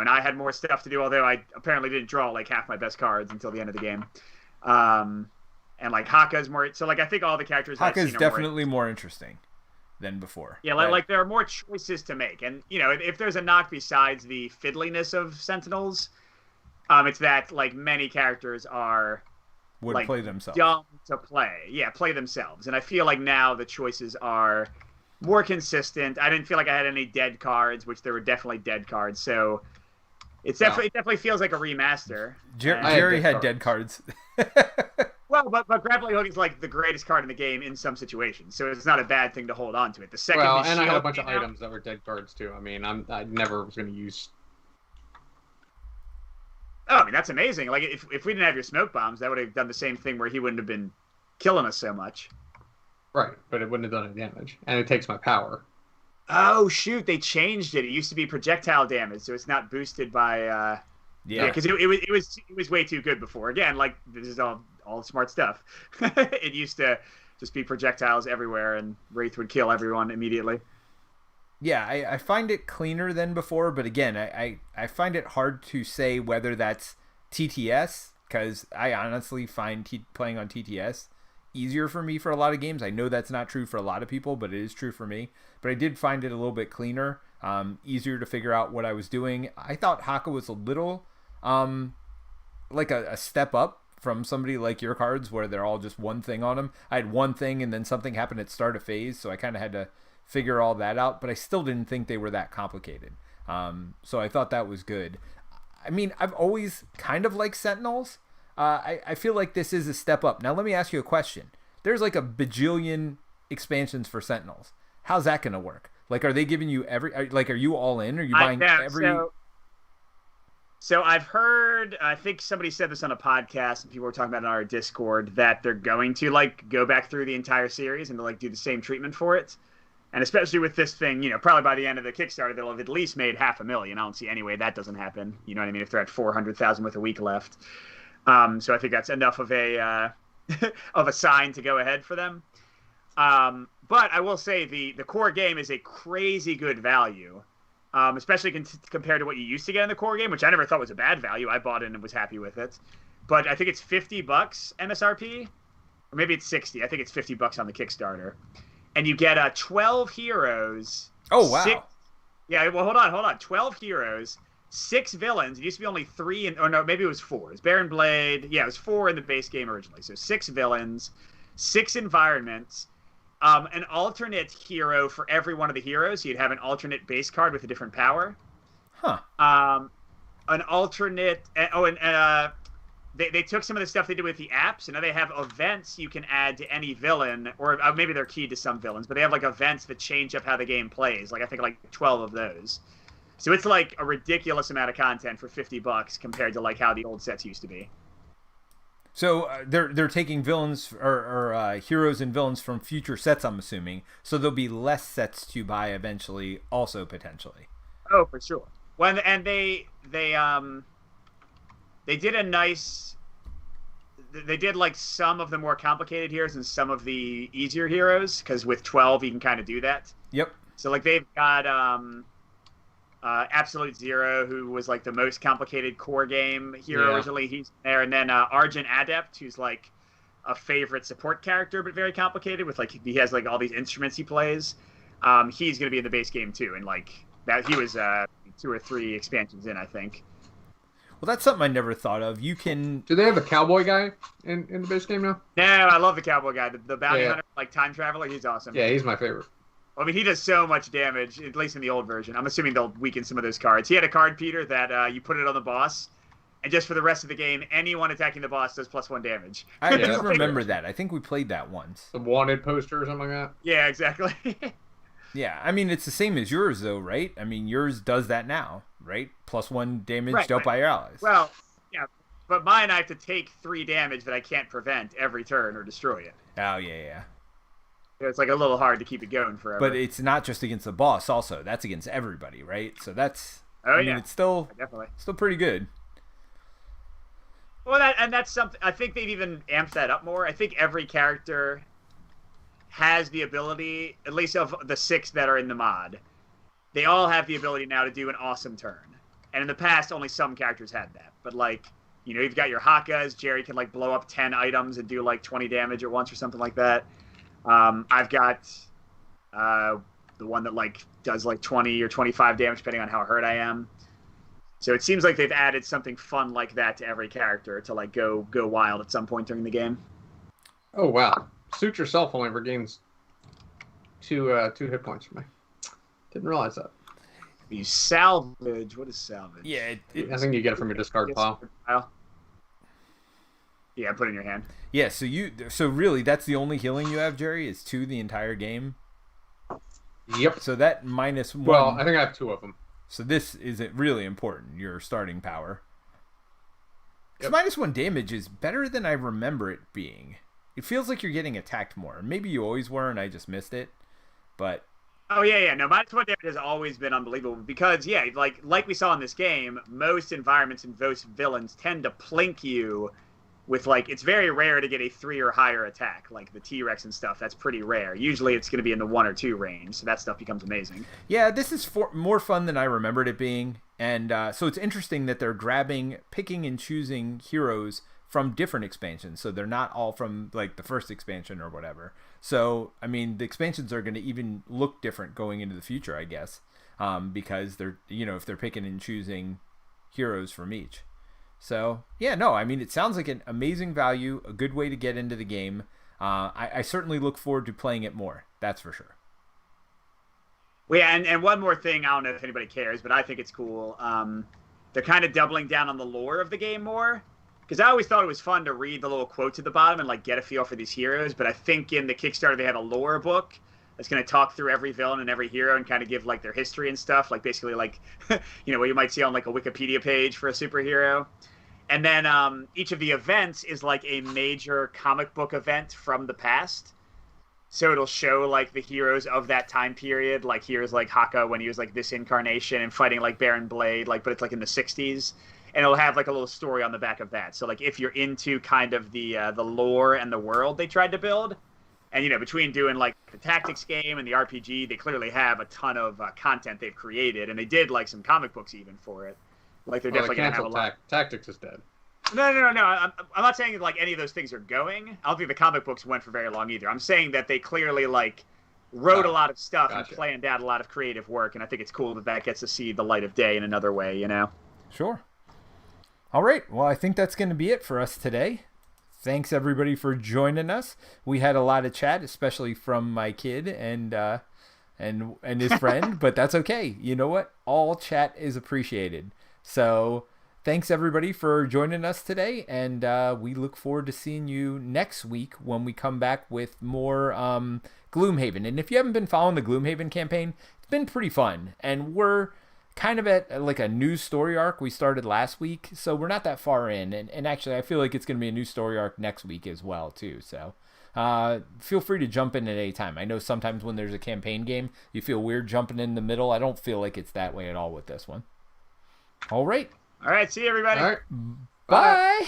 I had more stuff to do, although I apparently didn't draw like half my best cards until the end of the game. And like Haka's more, so like I think all the characters Haka's definitely more interesting than before. Yeah, like there are more choices to make, and if there's a knock besides the fiddliness of Sentinels, it's that like many characters would like, play themselves. Dumb to play. Yeah, play themselves. And I feel like now the choices are more consistent. I didn't feel like I had any dead cards, which there were definitely dead cards. So it definitely feels like a remaster. Jerry had dead cards. Well, but grappling hook is like the greatest card in the game in some situations, so it's not a bad thing to hold on to it. The second, I had a bunch of items that were dead cards too. I mean, I never was going to use. Oh, I mean that's amazing. Like if we didn't have your smoke bombs, that would have done the same thing where he wouldn't have been killing us so much. Right, but it wouldn't have done any damage, and it takes my power. Oh shoot, they changed it. It used to be projectile damage, so it's not boosted by. Yeah, because it was way too good before. Again, like this is all smart stuff. It used to just be projectiles everywhere, and Wraith would kill everyone immediately. Yeah, I find it cleaner than before, but again, I find it hard to say whether that's TTS, because I honestly find playing on TTS easier for me for a lot of games. I know that's not true for a lot of people, but it is true for me. But I did find it a little bit cleaner, easier to figure out what I was doing. I thought Haka was a little like a step up from somebody like your cards where they're all just one thing on them. I had one thing and then something happened at start of phase, so I kind of had to figure all that out, but I still didn't think they were that complicated. So I thought that was good. I mean, I've always kind of liked Sentinels. I feel like this is a step up. Now let me ask you a question. There's like a bajillion expansions for Sentinels. How's that going to work? Like, are they giving you are you all in? Are you buying every... So I've heard, I think somebody said this on a podcast, and people were talking about it on our Discord, that they're going to like go back through the entire series and to like do the same treatment for it. And especially with this thing, probably by the end of the Kickstarter, they'll have at least made $500,000. I don't see any way that doesn't happen. You know what I mean? If they're at 400,000 with a week left. So I think that's enough of a of a sign to go ahead for them. But I will say the core game is a crazy good value. Especially compared to what you used to get in the core game, which I never thought was a bad value. I bought it and was happy with it. But I think it's $50 MSRP, or maybe it's 60. I think it's $50 on the Kickstarter, and you get 12 heroes. Oh wow! Yeah, well, hold on. 12 heroes, 6 villains. It used to be only 3, or no, maybe it was 4. It's Baron Blade. Yeah, it was 4 in the base game originally. So 6 villains, 6 environments. An alternate hero for every one of the heroes. So you'd have an alternate base card with a different power. Huh. An alternate... They took some of the stuff they did with the apps, and now they have events you can add to any villain, or maybe they're keyed to some villains, but they have like events that change up how the game plays. Like I think like 12 of those. So it's like a ridiculous amount of content for $50 compared to like how the old sets used to be. So they're taking villains or heroes and villains from future sets, I'm assuming. So there'll be less sets to buy eventually, also potentially. Oh, for sure. Well, and they did a nice. They did like some of the more complicated heroes and some of the easier heroes, because with 12 you can kind of do that. Yep. So like they've got Absolute Zero, who was like the most complicated core game hero originally. He's there, and then Argent Adept, who's like a favorite support character but very complicated with like he has like all these instruments he plays. He's going to be in the base game too, and like that he was 2 or 3 expansions in, I think. Well, that's something I never thought of. You can... Do they have a cowboy guy in the base game now? No, I love the cowboy guy. The bounty hunter, like time traveler, he's awesome. Yeah, he's my favorite. I mean, he does so much damage, at least in the old version. I'm assuming they'll weaken some of those cards. He had a card, Peter, that you put it on the boss, and just for the rest of the game, anyone attacking the boss does +1 damage. I do remember that. I think we played that once. The wanted poster or something like that? Yeah, exactly. Yeah, I mean, it's the same as yours, though, right? I mean, yours does that now, right? +1 damage dealt by your allies. Well, yeah, but mine I have to take 3 damage that I can't prevent every turn or destroy it. Oh, yeah. It's like a little hard to keep it going forever. But it's not just against the boss. Also, that's against everybody, right? So that's. I mean, it's still definitely still pretty good. Well, that's something. I think they've even amped that up more. I think every character has the ability, at least of the 6 that are in the mod, they all have the ability now to do an awesome turn. And in the past, only some characters had that. But like, you've got your Hakas. Jerry can like blow up 10 items and do like 20 damage at once or something like that. I've got the one that like does like 20 or 25 damage depending on how hurt I am. So it seems like they've added something fun like that to every character to like go wild at some point during the game. Oh wow! Suit yourself only regains 2 hit points from me. Didn't realize that. You salvage. What is salvage? Yeah, I think you get it from your discard pile. Yeah, put it in your hand. Yeah, so really that's the only healing you have, Jerry, is 2 the entire game. Yep. So that -1. Well, I think I have 2 of them. So this isn't really important, your starting power. Yep. -1 damage is better than I remember it being. It feels like you're getting attacked more. Maybe you always were and I just missed it. But oh yeah. No, -1 damage has always been unbelievable because like we saw in this game, most environments and most villains tend to plink you with like, it's very rare to get a 3 or higher attack, like the T-Rex and stuff. That's pretty rare. Usually it's going to be in the 1 or 2 range, so that stuff becomes amazing. Yeah, this is more fun than I remembered it being, and so it's interesting that they're picking and choosing heroes from different expansions, so they're not all from like the first expansion or whatever. So I mean, the expansions are going to even look different going into the future, I guess, because they're if they're picking and choosing heroes from each. So, yeah, no, I mean, it sounds like an amazing value, a good way to get into the game. I certainly look forward to playing it more. That's for sure. Well, yeah, and one more thing, I don't know if anybody cares, but I think it's cool. They're kind of doubling down on the lore of the game more. Because I always thought it was fun to read the little quotes at the bottom and like get a feel for these heroes. But I think in the Kickstarter, they have a lore book that's going to talk through every villain and every hero and kind of give like their history and stuff. Like basically like, what you might see on like a Wikipedia page for a superhero. And then each of the events is like a major comic book event from the past. So it'll show like the heroes of that time period. Like here's like Haka when he was like this incarnation and fighting like Baron Blade, like, but it's like in the 60s. And it'll have like a little story on the back of that. So like if you're into kind of the lore and the world they tried to build, and between doing like the tactics game and the RPG, they clearly have a ton of content they've created, and they did like some comic books even for it. Like they're definitely gonna have a lot. Tactics is dead. No. I'm not saying that like any of those things are going. I don't think the comic books went for very long either. I'm saying that they clearly like wrote a lot of stuff and planned out a lot of creative work, and I think it's cool that gets to see the light of day in another way. Sure. All right. Well, I think that's going to be it for us today. Thanks everybody for joining us. We had a lot of chat, especially from my kid and his friend, but that's okay. You know what? All chat is appreciated. So thanks everybody for joining us today, and we look forward to seeing you next week when we come back with more Gloomhaven. And if you haven't been following the Gloomhaven campaign, it's been pretty fun, and we're kind of at like a new story arc we started last week, so we're not that far in, and actually I feel like it's going to be a new story arc next week as well too. So feel free to jump in at any time. I know sometimes when there's a campaign game you feel weird jumping in the middle. I don't feel like it's that way at all with this one. All right, see you everybody. All right. Bye.